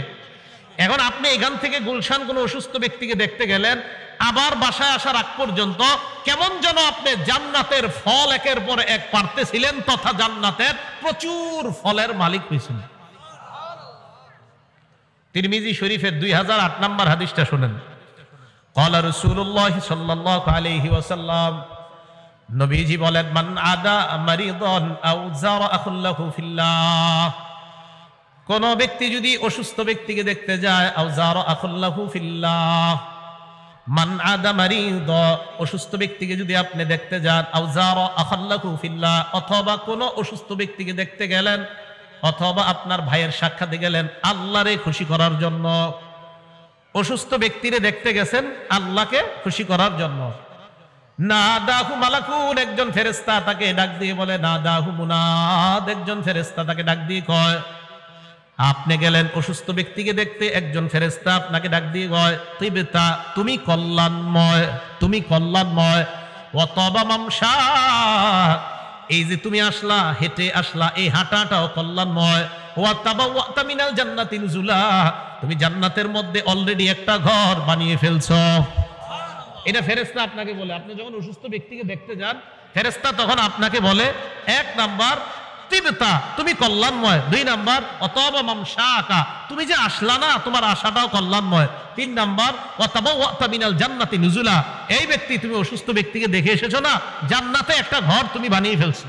এখন আপনি এখান থেকে গুলশান কোনো অসুস্থ ব্যক্তিকে দেখতে গেলেন, আবার বাসায় আসার আগ পর্যন্ত কেমন যেন আপনি জান্নাতের ফল একের পর এক পারতেছিলেন, তথা জান্নাতের প্রচুর ফলের মালিক হয়েছেন। তিরমিজি শরীফের 2008 নাম্বার হাদিসটা শুনেন। ক্বালা রাসূলুল্লাহ সাল্লাল্লাহু আলাইহি ওয়াসাল্লাম, নবীজি বলেন, মান আদা মারিদান আও যারা আখুল্লাহু ফিল্লাহ, কোন ব্যক্তি যদি অসুস্থ ব্যক্তিকে দেখতে যায়, আও যারা আখুল্লাহু ফিল্লাহ, মান আদা মারিদ, অসুস্থ ব্যক্তিকে যদি আপনি দেখতে যান, আও যারা আখুল্লাহু ফিল্লাহ, অথবা কোন অসুস্থ ব্যক্তিকে দেখতে গেলেন, অথবা আপনার ভাইয়ের সাক্ষাতে গেলেন আল্লাহরে খুশি করার জন্য, অসুস্থ ব্যক্তিরে দেখতে গেছেন আল্লাহকে খুশি করার জন্য। নাদাহু মালাকুন, একজন ফেরেশতা তাকে ডাক দিয়ে বলে, নাদাহু মুনাদ, একজন ফেরেশতা তাকে ডাক দিয়ে কয়। আপনি গেলেন অসুস্থ ব্যক্তিকে দেখতে, একজন ফেরেশতা আপনাকে ডাক দিয়ে কয়, তিবতা, তুমি কল্যাণময়, তুমি কল্যাণময়। ওয়া তাবা মামশা, এই যে তুমি আসলা, হেঁটে আসলা, এই হাঁটাটাও কল্যাণময়। ওয়া তাবাওয়াতা মিনাল জান্নাতি নুজুলা, তুমি জান্নাতের মধ্যে অলরেডি একটা ঘর বানিয়ে ফেলছো। এটা ফেরেশতা আপনাকে বলে। আপনি যখন অসুস্থ ব্যক্তিকে দেখতে যান, ফেরেশতা তখন আপনাকে বলে, এক নাম্বার তিবতা, তুমি কল্যাণময়। দুই নাম্বার অতবা মামশাকা, তুমি যে আসলা না, তোমার আশাটাও কল্যাণময়। তিন নাম্বার ওয়াতাবাওয়াতা মিনাল জান্নাতি নুজুলা, এই ব্যক্তি তুমি অসুস্থ ব্যক্তিকে দেখে এসেছো না, জান্নাতে একটা ঘর তুমি বানিয়ে ফেলছো।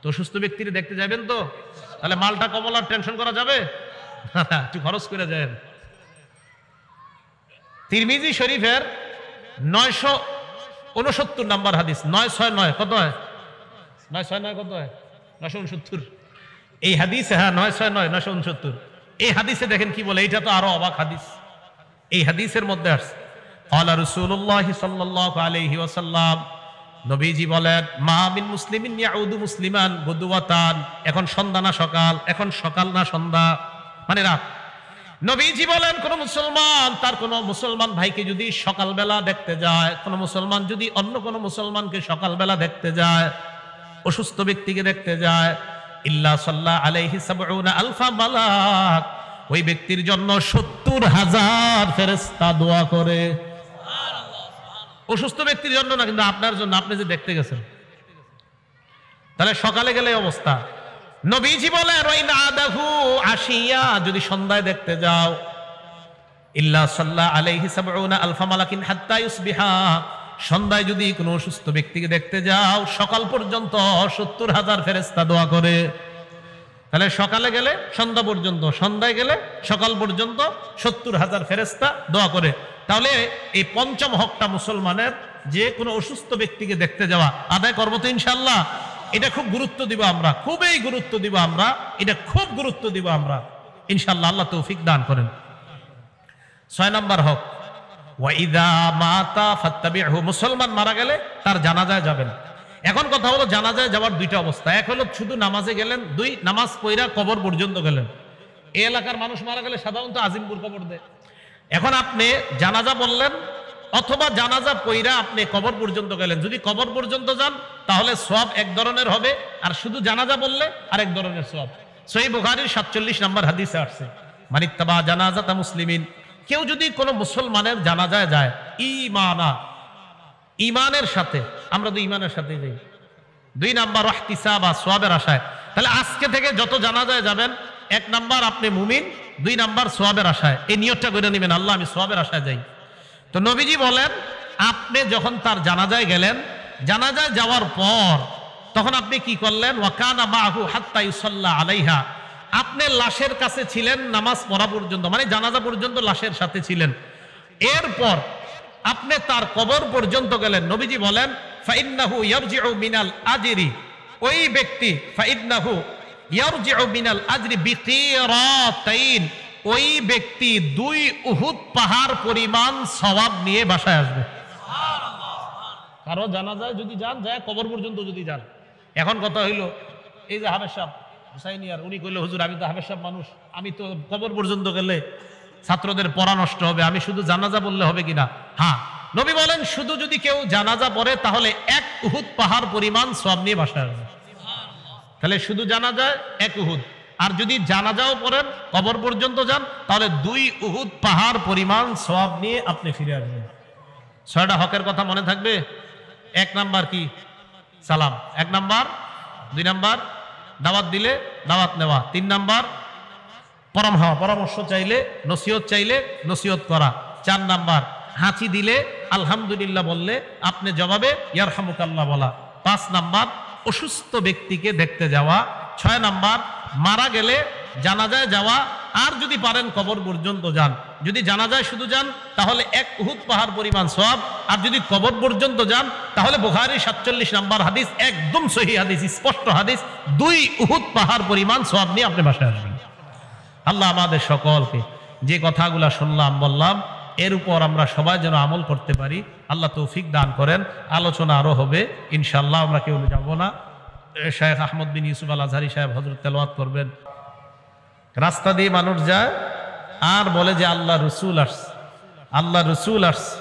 তো অসুস্থ ব্যক্তিকে দেখতে যাবেন তো, তাহলে মালটা কমলার টেনশন করা যাবে না, একটু খরচ করে যাবেন। তিরমিজি শরীফের 969 নম্বর হাদিস, 969 কত হয়? 969 কত হয়? 969 এই হাদিসে। হ্যাঁ, 969 969 এই হাদিসে দেখেন কি বলে, এটা তো আরো অবাক হাদিস। এই হাদিসের মধ্যে আসছে, ক্বালা রাসূলুল্লাহ সাল্লাল্লাহু আলাইহি ওয়াসাল্লাম, নবীজি বলেন, মা মিন মুসলিমিন ইয়াউদু মুসলিমান গুদওয়াতান, এখন সন্ধ্যা না সকাল, এখন সকাল না সন্ধ্যা, মানে রাত। নবীজি বলেন, কোন মুসলমান তার কোন মুসলমান ভাইকে যদি সকালবেলা দেখতে যায়, কোন মুসলমান যদি অন্য কোন মুসলমানকে সকালবেলা দেখতে যায়, অসুস্থ ব্যক্তিকে দেখতে যায়, ইল্লা সাল্লা আলাইহি সাবউনা আলফা মালাক, ওই ব্যক্তির জন্য 70,000 ফেরেশতা দোয়া করে। অসুস্থ ব্যক্তির জন্য না, কিন্তু আপনার জন্য, আপনি যে দেখতে গেছেন। তাহলে সকালে গেলে অবস্থা। নবীজি বলেন, ওয়াইন আদাহু আশিয়া, যদি সন্ধ্যায় দেখতে যাও, ইল্লা সাল্লা আলাইহি সাবউনা আলফা মালাকিন হাত্তা ইউসবিহা, সন্ধ্যায় যদি কোনো অসুস্থ ব্যক্তিকে দেখতে যাও, সকাল পর্যন্ত 70,000 ফেরেশতা দোয়া করে। তাহলে সকালে গেলে সন্ধ্যা পর্যন্ত, সন্ধ্যায় গেলে সকাল পর্যন্ত 70,000 ফেরেশতা দোয়া করে। তাহলে এই পঞ্চম হকটা মুসলমানের, যে কোনো অসুস্থ ব্যক্তিকে দেখতে যাওয়া, আদায় করবো তো ইনশাআল্লাহ। এটা খুব গুরুত্ব দিব আমরা, খুবই গুরুত্ব দিব আমরা, এটা খুব গুরুত্ব দিব আমরা ইনশাআল্লাহ। আল্লাহ তৌফিক দান করেন। 6 নম্বর হক, ওয়াইদা মাতা ফাত্তাবিহু, মুসলমান মারা গেলে তার জানাজায় যাবেন। এখন কথা হলো, জানাজায় যাওয়ার দুইটা অবস্থা। এক হলো শুধু নামাজে গেলেন, দুই নামাজ পড়া কবর পর্যন্ত গেলেন। এই এলাকার মানুষ মারা গেলে সাধারণত আজিমপুর কবর দেয়। এখন আপনি জানাজা বললেন, অথবা জানাজা পইরা আপনি কবর পর্যন্ত গেলেন। যদি কবর পর্যন্ত যান তাহলে সওয়াব এক ধরনের হবে, আর শুধু জানাজা বললে আরেক ধরনের সওয়াব। সহিহ বুখারীর 47 নম্বর হাদিসে আসছে, মানিত্তাবা জানাজাতা মুসলিমিন, কেউ যদি কোনো মুসলমানের জানাজায় যায়, ইমানের সাথে, আমরা তো ইমানের সাথে যাই। 2 নাম্বার ইহতিসাবা, সওয়াবের আশায়। তাহলে আজকে থেকে যত জানাজায় যাবেন, 1 নাম্বার আপনি মুমিন, 2 নাম্বার সওয়াবের আশায়। এই নিয়তটা করে নেবেন, আল্লাহ আমি সওয়াবের আশায় যাই। তো নবীজি বলেন, আপনি যখন তার জানাজায় গেলেন, জানাজায় যাওয়ার পর তখন আপনি কি করলেন, ওয়াকানা মাহু হাত্তা ইউসাল্লা আলাইহা, আপনি লাশের কাছে ছিলেন নামাজ পড়া পর্যন্ত, মানে জানাজা পর্যন্ত লাশের সাথে ছিলেন। এরপর আপনি তার কবর পর্যন্ত গেলেন। নবীজি বলেন, ফাইন্নাহু ইয়ারজিউ মিনাল আজরি, ওই ব্যক্তি, ফাইন্নাহু ইয়ারজিউ মিনাল আজরি বিকিরাতাইন, ওই ব্যক্তি 2 উহুদ পাহাড় পরিমাণ সওয়াব নিয়ে বাসায় আসবে। কারো জানাজায় যদি যান, যায় কবর পর্যন্ত যদি যান। এখন কথা হইল, এই যে হাফেজ সাহেব হুসাইনিয়ার, উনি কইল, হুজুর আমি তো হাফেজ সাহেব মানুষ, আমি তো কবর পর্যন্ত গেলে ছাত্রদের পড়া নষ্ট হবে, আমি শুধু জানাজা বললে হবে কিনা? হ্যাঁ, নবী বলেন, শুধু যদি কেউ জানাজা পড়ে তাহলে 1 উহুদ পাহাড় পরিমাণ সওয়াব নিয়ে বাসায় আসবে। তাহলে শুধু জানাজায় 1 উহুদ, আর যদি জানাজাও পড়েন, কবর পর্যন্ত যান, তাহলে 2 উহুদ পাহাড় পরিমাণ সওয়াব নিয়ে আপনি ফিরে আসবেন। 6টা হকের কথা মনে থাকবে। 1 নাম্বার কি? সালাম। 1 নাম্বার। 2 নাম্বার দাওয়াত দিলে দাওয়াত নেওয়া। 3 নাম্বার পরামর্শ চাইলে, নসিহত চাইলে নসিহত করা। 4 নাম্বার হাঁচি দিলে আলহামদুলিল্লাহ বললে আপনি জবাবে ইয়ারহামুকাল্লাহ বলা। 5 নাম্বার অসুস্থ ব্যক্তিকে দেখতে যাওয়া। 6 নাম্বার মারা গেলে জানাজায় যাওয়া, আর যদি পারেন কবর পর্যন্ত যান। যদি জানাজায় শুধু যান তাহলে 1 উহুদ পাহাড় পরিমাণ সওয়াব, আর যদি কবর পর্যন্ত যান তাহলে বুখারী 47 নম্বর হাদিস, একদম সহিহ হাদিস, স্পষ্ট হাদিস, 2 উহুদ পাহাড় পরিমাণ সওয়াব নিয়ে আপনি বাসায় আসবেন। আল্লাহ আমাদের সকলকে যে কথাগুলা শুনলাম বললাম এর উপর আমরা সবাই যেন আমল করতে পারি, আল্লাহ তৌফিক দান করেন। আলোচনা আরো হবে ইনশাআল্লাহ, আমরা কেউ যাব না। শেখ আহমদ বিন ইউসুফ আল আজহারি সাহেব হযরত তেলাওয়াত করবেন। রাস্তা দিয়ে মানুষ যায় আর বলে যে আল্লাহ রসুল আসছে, আল্লাহ রসুল আসছে,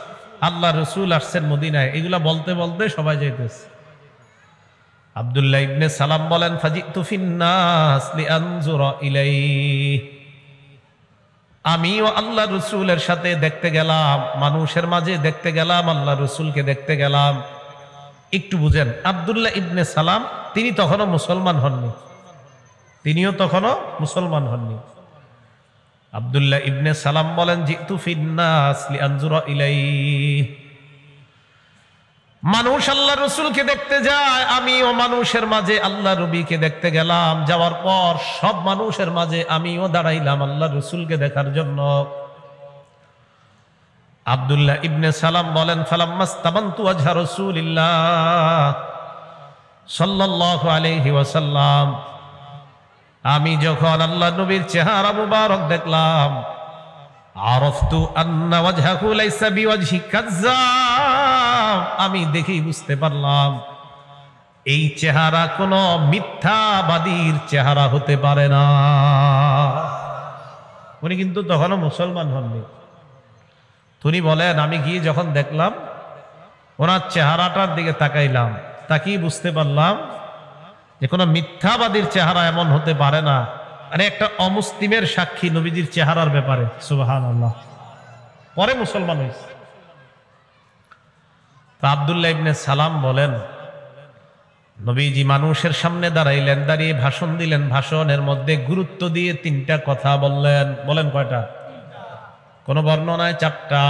আল্লাহ রসুল আসছেন মদিনায়, এগুলা বলতে বলতে সবাই যাইতেছে। আব্দুল্লাহ ইবনে সালাম বলেন ফাজিতু ফিন্নাস লিআনজুরা ইলাইহি, আমিও আল্লাহ রসুলের সাথে দেখতে গেলাম, মানুষের মাঝে দেখতে গেলাম, আল্লাহ রসুলকে দেখতে গেলাম। একটু বুঝেন, আব্দুল্লাহ ইবনে সালাম তিনি তখনও মুসলমান হননি, তিনিও তখনও মুসলমান হননি। আব্দুল্লাহ ইবনে সালাম বলেন জিতু ফিন্নাস লিআনজুরা ইলাইহি, মানুষ আল্লাহ রসুলকে দেখতে যায়, আমিও মানুষের মাঝে আল্লাহ নবীকে দেখতে গেলাম। যাওয়ার পর সব মানুষের মাঝে আমিও দাঁড়াইলাম আল্লাহ রসুলকে দেখার জন্য। আব্দুল্লাহ ইবনে সালাম বলেন ফালাম্মাস্তাবানতু ওয়াজহা রাসূলিল্লাহ সাল্লাল্লাহু আলাইহি ওয়াসাল্লাম, আমি যখন আল্লাহ নবীর চেহারা মুবারক দেখলাম, আরাফতু আন্না ওয়াজহাহু লাইসা বিওয়াজহি কাযযাব, আমি দেখেই বুঝতে পারলাম এই চেহারা কোনো মিথ্যাবাদীর চেহারা হতে পারে না। উনি কিন্তু তখনও মুসলমান হননি। তিনি বলেন আমি গিয়ে যখন দেখলাম ওনার চেহারাটার দিকে তাকাইলাম, তাকিয়ে বুঝতে পারলাম যে কোনো মিথ্যাবাদীর চেহারা এমন হতে পারে না। মানে একটা অমুসলিমের সাক্ষী নবীজির চেহারার ব্যাপারে, সুবহানাল্লাহ। পরে মুসলমান হয়েছে। তো আব্দুল্লাহ ইবনে সালাম বলেন নবীজি মানুষের সামনে দাঁড়াইলেন, দাঁড়িয়ে ভাষণ দিলেন। ভাষণের মধ্যে গুরুত্ব দিয়ে তিনটা কথা বললেন। বলেন কয়টা? কোন বর্ণনায় চারটা।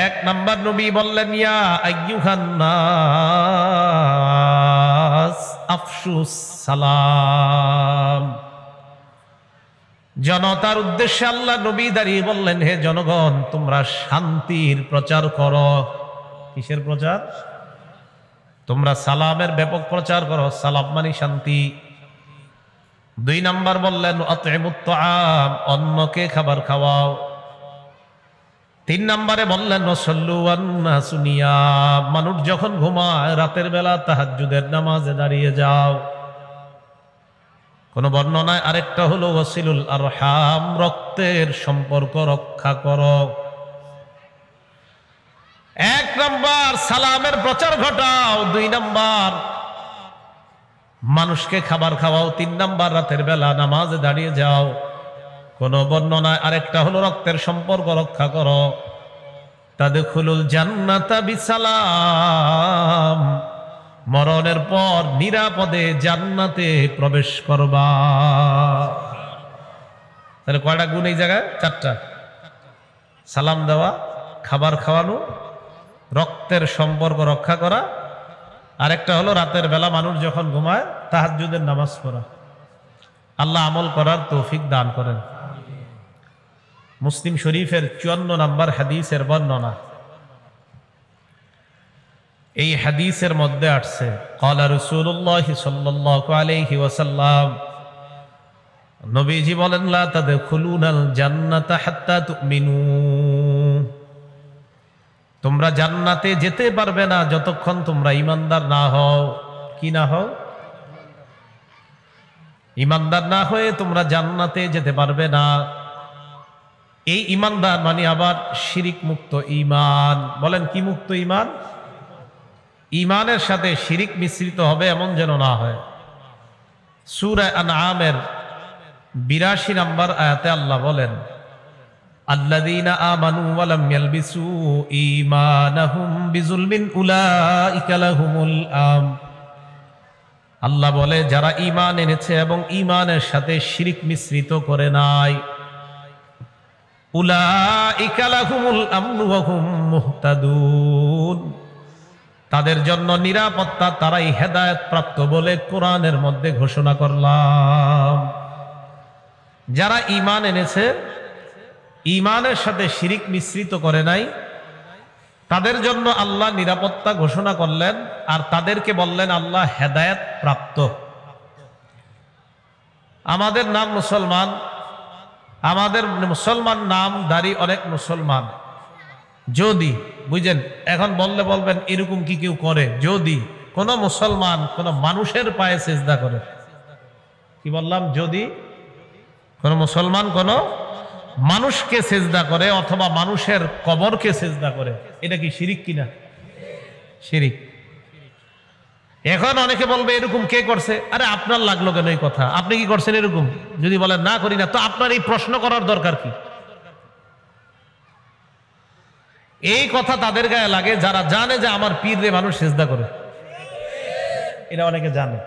এক নাম্বার নবী বললেন ইয়া আইয়ুহান নাস আফশুস সালাম। জনতার উদ্দেশ্যে আল্লাহ নবী দাঁড়িয়ে বললেন হে জনগণ, তোমরা শান্তির প্রচার করো। কিসের প্রচার? তোমরা সালামের ব্যাপক প্রচার করো। সালাম মানে শান্তি। দুই নাম্বার বললেন আতইমুত তাআম, অন্যকে খাবার খাওয়াও। তিন নম্বরে বললেন ওয়াসাল্লু ওয়ান্নাসু নিয়াম, মানুষ যখন ঘুমায় রাতের বেলা তাহাজ্জুদের নামাজে দাঁড়িয়ে যাও। কোন বর্ণনায় আরেকটা হলো ওয়াসিলুল আরহাম, রক্তের সম্পর্ক রক্ষা করো। এক নাম্বার সালামের প্রচার ঘটাও, দুই নাম্বার মানুষকে খাবার খাওয়াও, তিন নাম্বার রাতের বেলা নামাজে দাঁড়িয়ে যাও। কোন বর্ণনায় আরেকটা হলো রক্তের সম্পর্ক রক্ষা করো। তাদখুলুল জান্নাতা বিসালাম, মরণের পর নিরাপদে জান্নাতে প্রবেশ করবা। তাহলে কয়টা গুণ এই জায়গায়? চারটা। সালাম দেওয়া, খাবার খাওয়ানো, রক্তের সম্পর্ক রক্ষা করা, আরেকটা হলো রাতের বেলা মানুষ যখন ঘুমায় তাহাজ্জুদের নামাজ পড়া। আল্লাহ আমল করার তৌফিক দান করেন। মুসলিম শরীফের 54 নম্বর হাদিসের বর্ণনা। এই হাদিসের মধ্যে আসছে ক্বালা রাসূলুল্লাহ সাল্লাল্লাহু আলাইহি ওয়াসাল্লাম, নবীজি বলেন লা তাদখুলুনাল জান্নাতা হাত্তা তুমিনু, তোমরা জান্নাতে যেতে পারবে না যতক্ষণ তোমরা ঈমানদার না হও। কি না হও? ঈমানদার না হয়ে তোমরা জান্নাতে যেতে পারবে না। এই ঈমানদার মানে আবার শিরিক মুক্ত ঈমান। বলেন কি মুক্ত ঈমান? ঈমানের সাথে শিরিক মিশ্রিত হবে এমন যেন না হয়। সূরা আনআমের 82 নম্বর আয়াতে আল্লাহ বলেন আল্লাযীনা আমানু ওয়া লাম ইয়ালবিসু ঈমানাহুম বিযুলমিন উলাইকা লাহুমুল আমন। আল্লাহ বলে যারা ঈমান এনেছে এবং ঈমানের সাথে শিরিক মিশ্রিত করে নাই, উলাইকা লাহুমুল আমনু ওয়া হুম মুহতাদুন, তাদের জন্য নিরাপত্তা, তারাই হেদায়েত প্রাপ্ত বলে কোরআনের মধ্যে ঘোষণা করলাম। যারা ঈমান এনেছে, ঈমানের সাথে শিরিক মিশ্রিত করে নাই, তাদের জন্য আল্লাহ নিরাপত্তা ঘোষণা করলেন আর তাদেরকে বললেন আল্লাহ হেদায়েত প্রাপ্ত। আমাদের নাম মুসলমান, আমাদের মুসলমান নামধারী অনেক মুসলমান যদি বুঝেন, এখন বললে বলবেন এরকম কি কেউ করে? যদি কোন মুসলমান কোন মানুষের পায়ে সেজদা করে, কি বললাম? যদি কোন মুসলমান কোন মানুষকে সেজদা করে অথবা মানুষের কবরকে সেজদা করে, এটা কি শিরিক কিনা? শিরিক। এখন অনেকে বলবে এরকম কে করছে? আরে আপনার লাগলো কেন এই কথা? আপনি কি করছেন এরকম? যদি বলেন না করি না, তো আপনার এই প্রশ্ন করার দরকার কি? এই কথা তাদের গায়ে লাগে যারা জানে যে আমার পীর রে মানুষ সেজদা করে। এটা অনেকে জানে।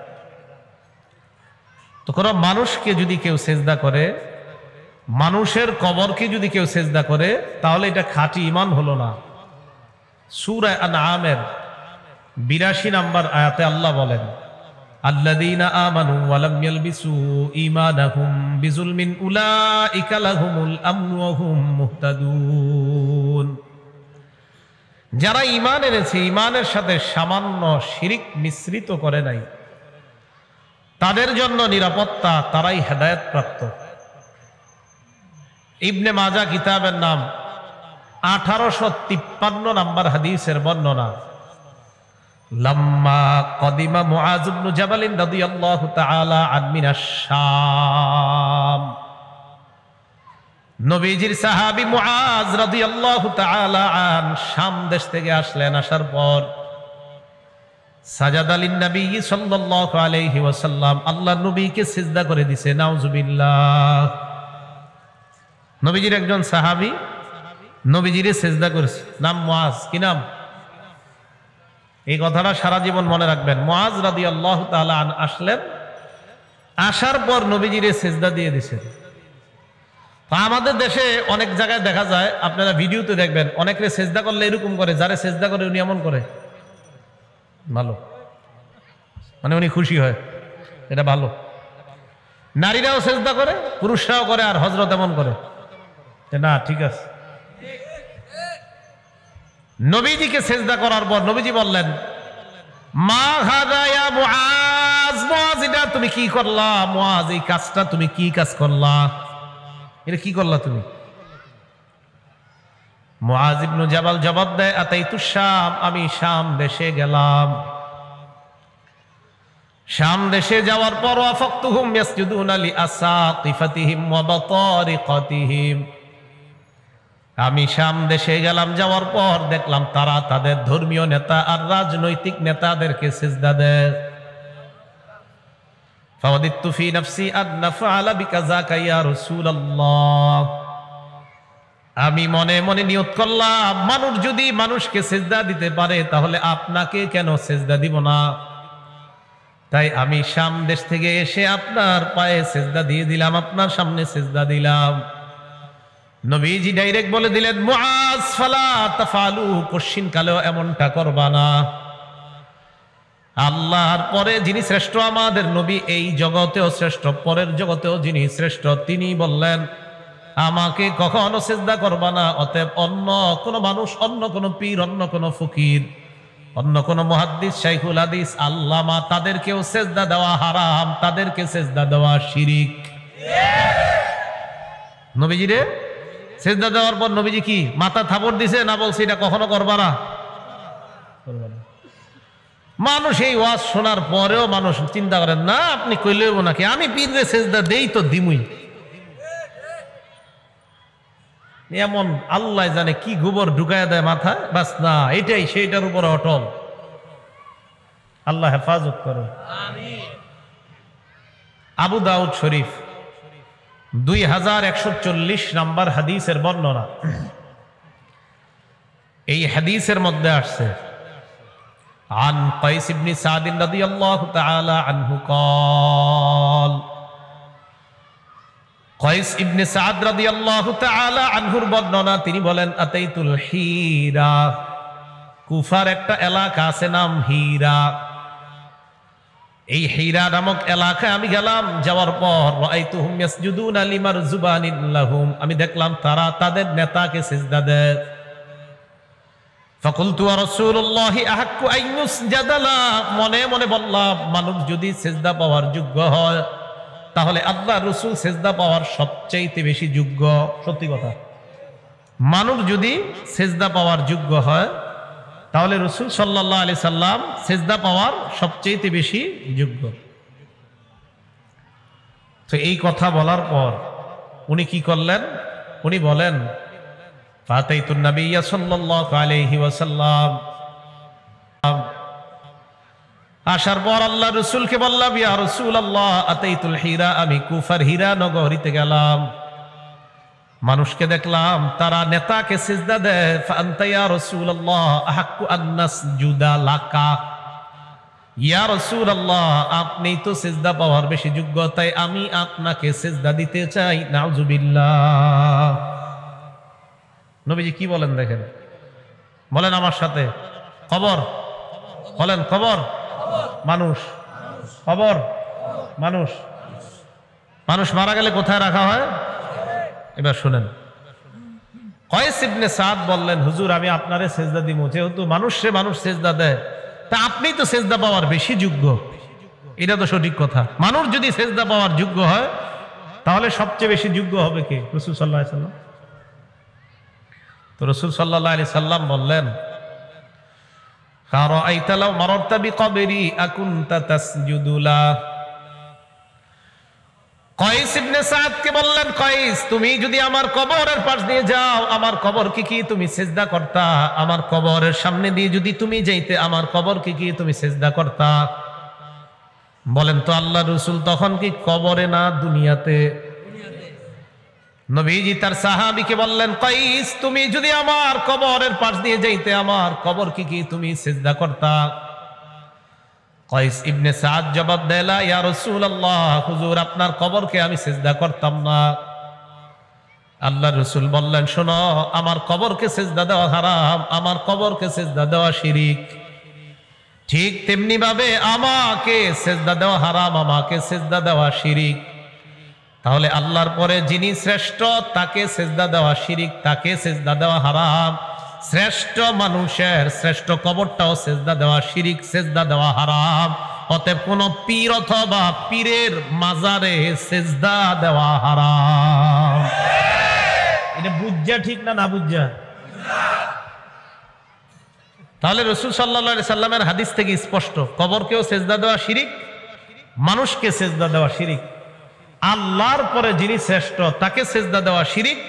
তো কোন মানুষকে যদি কেউ সেজদা করে, মানুষের কবরকে যদি কেউ সেজদা করে, তাহলে এটা খাঁটি ঈমান হলো না। সূরা আনআমের 82 নম্বর আয়াতে আল্লাহ বলেন, আল্লাযীনা আমানু ওয়া লাম ইয়ালবিসু ঈমানাহুম বিযুলমিন উলাইকা লাহুমুল আমনু ওয়া হুম মুহতাদুন। যারা ঈমান এনেছে, ঈমানের সাথে সামান্য শিরিক মিশ্রিত করে নাই, তাদের জন্য নিরাপত্তা, তারাই হেদায়েত প্রাপ্ত। ইবনে মাজাহ কিতাবের নাম 1853 নম্বর হাদিসের বর্ণনা। লাম্মা কদিমা মুআজ ইবনে জাবাল রাদিয়াল্লাহু তাআলা আন মিনাশ শাম, নবীজির সাহাবী মুআজ রাদিয়াল্লাহু তাআলা আন শাম দেশ থেকে আসলেন। আসার পর সাজাদা লিন নবী সাল্লাল্লাহু আলাইহি ওয়াসাল্লাম, আল্লাহ নবীকে সিজদা করে দিয়েছে। নাউজুবিল্লাহ। নবীজির একজন সাহাবী নবীজিরে সিজদা করেছে, নাম মুআজ। কি নাম? এই কথাটা সারা জীবন মনে রাখবেন। মুআজ রাদিয়াল্লাহু তাআলা আন আসলেন, আসার পর নবীজিরে সিজদা দিয়ে দিয়েছেন। আমাদের দেশে অনেক জায়গায় দেখা যায়, আপনারা ভিডিওতে দেখবেন, অনেকে সেজদা করলে এরকম করে, যারে সেজদা করে উনি এমন করে, ভালো, মানে উনি খুশি হয়, এটা ভালো। নারীরাও সেজদা করে, পুরুষরাও করে, আর হযরত এমন করে, না ঠিক আছে। নবীজিকে সেজদা করার পর নবীজি বললেন, মা হাযা ইয়া মুআজ, মুআজ এটা তুমি কি করলা? মুআজ এই কাজটা তুমি কি কাজ করলা? এটা কি করলা তুমি? মুআজ ইবনে জাবাল জবাব দেয়, আতাইতু শাম, আমি শাম দেশে গেলাম। শাম দেশে যাওয়ার পর ওয়াফাকতুহুম ইয়াসজুদুনা লিআসাকিফাতিহিম ওয়া বাতারিকাতিহিম, আমি শাম দেশে গেলাম, যাওয়ার পর দেখলাম তারা তাদের ধর্মীয় নেতা আর রাজনৈতিক নেতাদেরকে সিজদা দেয়। ফাওয়াদিতু ফি নাফসি আন নাফআলা বিকাযাকা ইয়া রাসূলুল্লাহ, আমি মনে মনে নিয়ত করলাম, মানুষ যদি মানুষকে সিজদা দিতে পারে তাহলে আপনাকে কেন সিজদা দিব না? তাই আমি শাম দেশ থেকে এসে আপনার পায়ে সিজদা দিয়ে দিলাম, আপনার সামনে সিজদা দিলাম। নবীজি ডাইরেক্ট বলে দিলেন, মুআজ ফালা তাফালু, কশিন কালেও এমনটা করবা না। আল্লাহর পরে যিনি শ্রেষ্ঠ, আমাদের নবী এই জগতেও শ্রেষ্ঠ, পরের জগতেও যিনি শ্রেষ্ঠ, তিনি বললেন আমাকে কখনো সিজদা করবা না। অতএব অন্য কোন মানুষ, অন্য কোন পীর, অন্য কোন ফকির, অন্য কোন মুহাদ্দিস, শাইখুল হাদিস, আল্লামা, তাদেরকেও সিজদা দেওয়া হারাম, তাদেরকে সিজদা দেওয়া শিরিক। নবীজিরে সিজদা দেওয়ার পর নবীজি কি মাথা থাপড় দিছে না বলছে এটা কখনো করবা না? মানুষ এই ওয়াজ শোনার পরেও মানুষ চিন্তা করেন না, আপনি কইলেও নাকি আমি পীরে সিজদা দেই তো দিমুই, এমন আল্লাহ জানে কি গোবর ঢুকায় দেয় মাথায়, বাস না, এটাই সেইটার উপর অটল। আল্লাহ হেফাজত করো। আবু দাউদ শরীফ 2140 নম্বর হাদিসের বর্ণনা। এই হাদিসের মধ্যে আসছে, আন কাইস ইবনে সাদ রাদিয়াল্লাহু তাআলা আনহু قال, কাইস ইবনে সাদ রাদিয়াল্লাহু তাআলা আনহুর বর্ণনা, তিনি বলেন, আতাইতুল হীরা, কুফার একটা এলাকা আছে নাম হীরা, এই হীরা নামক এলাকায় আমি গেলাম। যাওয়ার পর রাআইতুহুম ইয়াসজুদুনা লিমারজুবানিন লাহুম, আমি দেখলাম তারা তাদের নেতাকে সিজদা দেয়। ফাকুলতু ওয়া রাসূলুল্লাহি আহাক্কু আন ইউসজাদা লা, মনে মনে বললাম মানুষ যদি সিজদা পাওয়ার যোগ্য হয় তাহলে আল্লাহ রসুল সেজদা পাওয়ার সবচাইতে বেশি যোগ্য। সত্যি কথা, মানুষ যদি সেজদা পাওয়ার যোগ্য হয় তাহলে রসুল সাল্লাল্লাহু আলাইহি সাল্লাম সেজদা পাওয়ার সবচাইতে বেশি যোগ্য। তো এই কথা বলার পর উনি কি করলেন? উনি বলেন, ফাতাইতুন নাবিয়্যা সাল্লাল্লাহু আলাইহি ওয়াসাল্লাম। আসার পর আল্লাহ রসুলকে বললাম, ইয়া রাসূলুল্লাহ আতাইতুল হিরা, আমি কুফার হিরা নগরীতে গেলাম, মানুষকে দেখলাম তারা নেতাকে সিজদা দেয়। ফাআনতা ইয়া রাসূলুল্লাহ আহাক্কু আন নাসজুদা লাকা, ইয়া রাসূলুল্লাহ আপনি তো সিজদা পাওয়ার বেশি যোগ্য, তাই আমি আপনাকে সিজদা দিতে চাই। নাউযুবিল্লাহ। নবীজি কি বলেন দেখেন, বলেন আমার সাথে, কবর, বলেন কবর, মানুষ, কবর, মানুষ। মানুষ মারা গেলে কোথায় রাখা হয়? এবার শুনেন, কয়েস ইবনে সাদ বললেন, হুজুর আমি আপনারে সেজদা দিব, যেহেতু মানুষে মানুষ সেজদা দেয়, তা আপনি তো সেজদা পাওয়ার বেশি যোগ্য। এটা তো সঠিক কথা। মানুষ যদি সেজদা পাওয়ার যোগ্য হয় তাহলে সবচেয়ে বেশি যোগ্য হবে কে? রাসূল সাল্লাল্লাহু আলাইহি সাল্লাম। তো রাসূল সাল্লাল্লাহু আলাইহি সাল্লাম বললেন, কারাআইতা লাউ মারারতা বিকবরি আকুনতা তাসজুদু লা। কয়েস ইবনে সাদকে বললেন, কয়েস তুমি যদি আমার কবরের পাশ দিয়ে যাও, আমার কবর কি তুমি সিজদা করতা? আমার কবরের সামনে দিয়ে যদি তুমি যাইতে, আমার কবর কি তুমি সিজদা করতা? বলেন তো আল্লাহ রাসূল তখন কি কবরে না দুনিয়াতে? নবীজি তার সাহাবীকে বললেন, কয়েস তুমি যদি আমার কবরের পাশ দিয়ে যাইতে, আমার কবর কি তুমি সিজদা করতা? কয়েস ইবনে সাদ জবাব দেলা, ইয়া রাসূলুল্লাহ হুজুর আপনার কবরকে আমি সিজদা করতাম না। আল্লাহ রাসূল বললেন, শোনো আমার কবরকে সিজদা দেওয়া হারাম, আমার কবরকে সিজদা দেওয়া শিরিক। ঠিক তেমনি ভাবে আমাকে সিজদা দেওয়া হারাম, আমাকে সিজদা দেওয়া শিরিক। তাহলে আল্লাহর পরে যিনি শ্রেষ্ঠ তাকে সিজদা দেওয়া শিরিক, তাকে সিজদা দেওয়া হারাম। শ্রেষ্ঠ মানুষের শ্রেষ্ঠ কবরটাও সিজদা দেওয়া শিরিক, সিজদা দেওয়া হারাম। অতএব কোন পীর অথবা পীরের মাজারে সিজদা দেওয়া হারাম। এটা বুঝা ঠিক না, না বুঝা? তাহলে রাসূল সাল্লাল্লাহু আলাইহি সাল্লামের হাদিস থেকে স্পষ্ট, কবরকেও সিজদা দেওয়া শিরিক, মানুষকে সিজদা দেওয়া শিরিক। আল্লাহর পরে যিনি শ্রেষ্ঠ তাকে সিজদা দেওয়া শিরিক,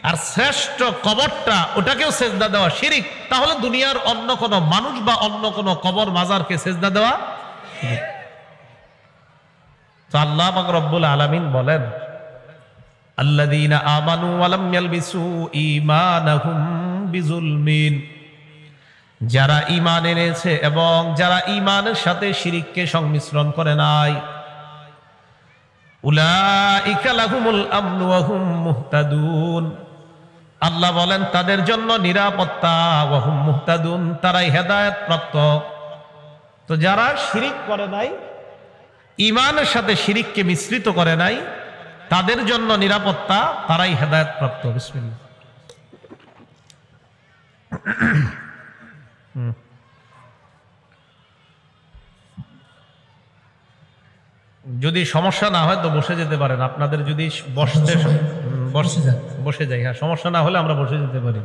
আর শ্রেষ্ঠ কবরটা ওটাকেও সিজদা দেওয়া শিরিক। তাহলে দুনিয়ার অন্য কোন মানুষ বা অন্য কোন কবর মাজারকে সিজদা দেওয়া শিরিক। তো আল্লাহ পাক রব্বুল আলামিন বলেন, আল্লাযীনা আমানু ওয়া লাম ইয়ালবিসু ঈমানাহুম বিজুলমিন, যারা ঈমান এনেছে এবং যারা ঈমানের সাথে শিরিককে সংমিশ্রণ করে নাই, উলাইকা লাহুমুল আমনু ওয়া হুম মুহতাদুন, আল্লাহ বলেন তাদের জন্য নিরাপত্তা, ওয়া হুম মুহতাদুন, তারাই হেদায়েত প্রাপ্ত। তো যারা শিরিক করে নাই, ঈমানের সাথে শিরিককে মিশ্রিত করে নাই, তাদের জন্য নিরাপত্তা, তারাই হেদায়েত প্রাপ্ত। বিসমিল্লাহ। যদি সমস্যা না হয় তো বসে যেতে পারেন। আপনাদের যদি বসে যাই, হ্যাঁ সমস্যা না হলে আমরা বসে যেতে পারি।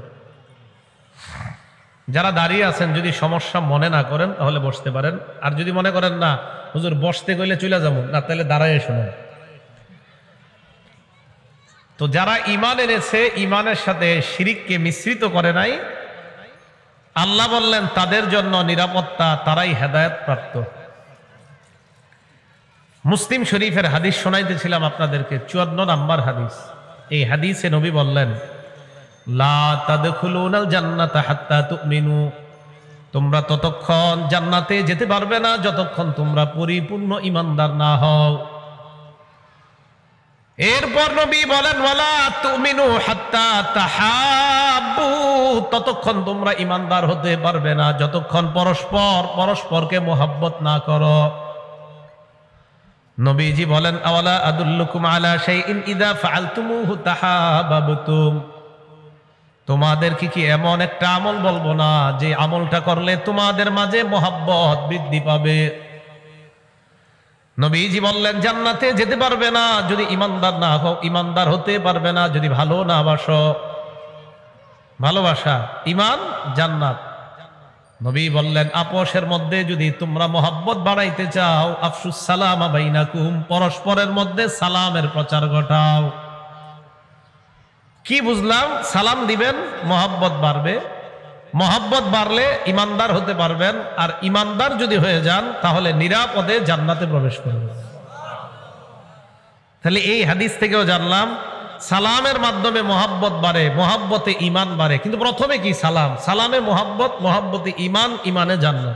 যারা দাঁড়িয়ে আছেন যদি সমস্যা মনে না করেন তাহলে বসতে পারেন। আর যদি মনে করেন না হুজুর বসতে গেলে চলে যাবো না, তাহলে দাঁড়ায় শুনুন। তো যারা ঈমান এনেছে, ঈমানের সাথে শিরিককে মিশ্রিত করে নাই, আল্লাহ বললেন তাদের জন্য নিরাপত্তা, তারাই হেদায়েত প্রাপ্ত। মুসলিম শরীফের হাদিস শোনাইতেছিলাম আপনাদেরকে, 54 নম্বর হাদিস। এই হাদিসে নবী বললেন, লা তাদখুলুনাল জান্নাতা হাত্তা তুমিনু, তোমরা ততক্ষণ জান্নাতে যেতে পারবে না যতক্ষণ তোমরা পরিপূর্ণ ঈমানদার না হও। এরপর নবী বলেন, ওয়ালা তুমিনু হাত্তা তাহাব্বু, ততক্ষণ তোমরা ঈমানদার হতে পারবে না যতক্ষণ পরস্পরকে মোহাব্বত না করো। নবীজি বলেন, আওয়ালা আদুল্লুকুম আলা শাইইন ইযা ফাআলতুমুহু তাহাব্বাবতুম, তোমাদের কি এমন একটা আমল বলবো না যে আমলটা করলে তোমাদের মাঝে মোহাব্বত বৃদ্ধি পাবে। নবীজি বললেন জান্নাতে যেতে পারবে না যদি ইমানদার না হও, ইমানদার হতে পারবে না যদি ভালো না বাসো। ভালোবাসা, ইমান, জান্নাত। নবী বললেন আপোষের মধ্যে যদি তোমরা মহব্বত বাড়াইতে চাও, আফসুস সালামা বাইনাকুম, পরস্পরের মধ্যে সালামের প্রচার ঘটাও। কি বুঝলাম? সালাম দিবেন, মহব্বত বাড়বে, মহব্বত বাড়লে ইমানদার হতে পারবেন, আর ইমানদার যদি হয়ে যান তাহলে নিরাপদে জান্নাতে প্রবেশ করবেন। তাহলে এই হাদিস থেকেও জানলাম সালামের মাধ্যমে মহব্বত বাড়ে, মহব্বতে ইমান বাড়ে। কিন্তু প্রথমে কি? সালাম। সালামে মহব্বত, মহব্বতে ইমান, ইমানে জান্নাত।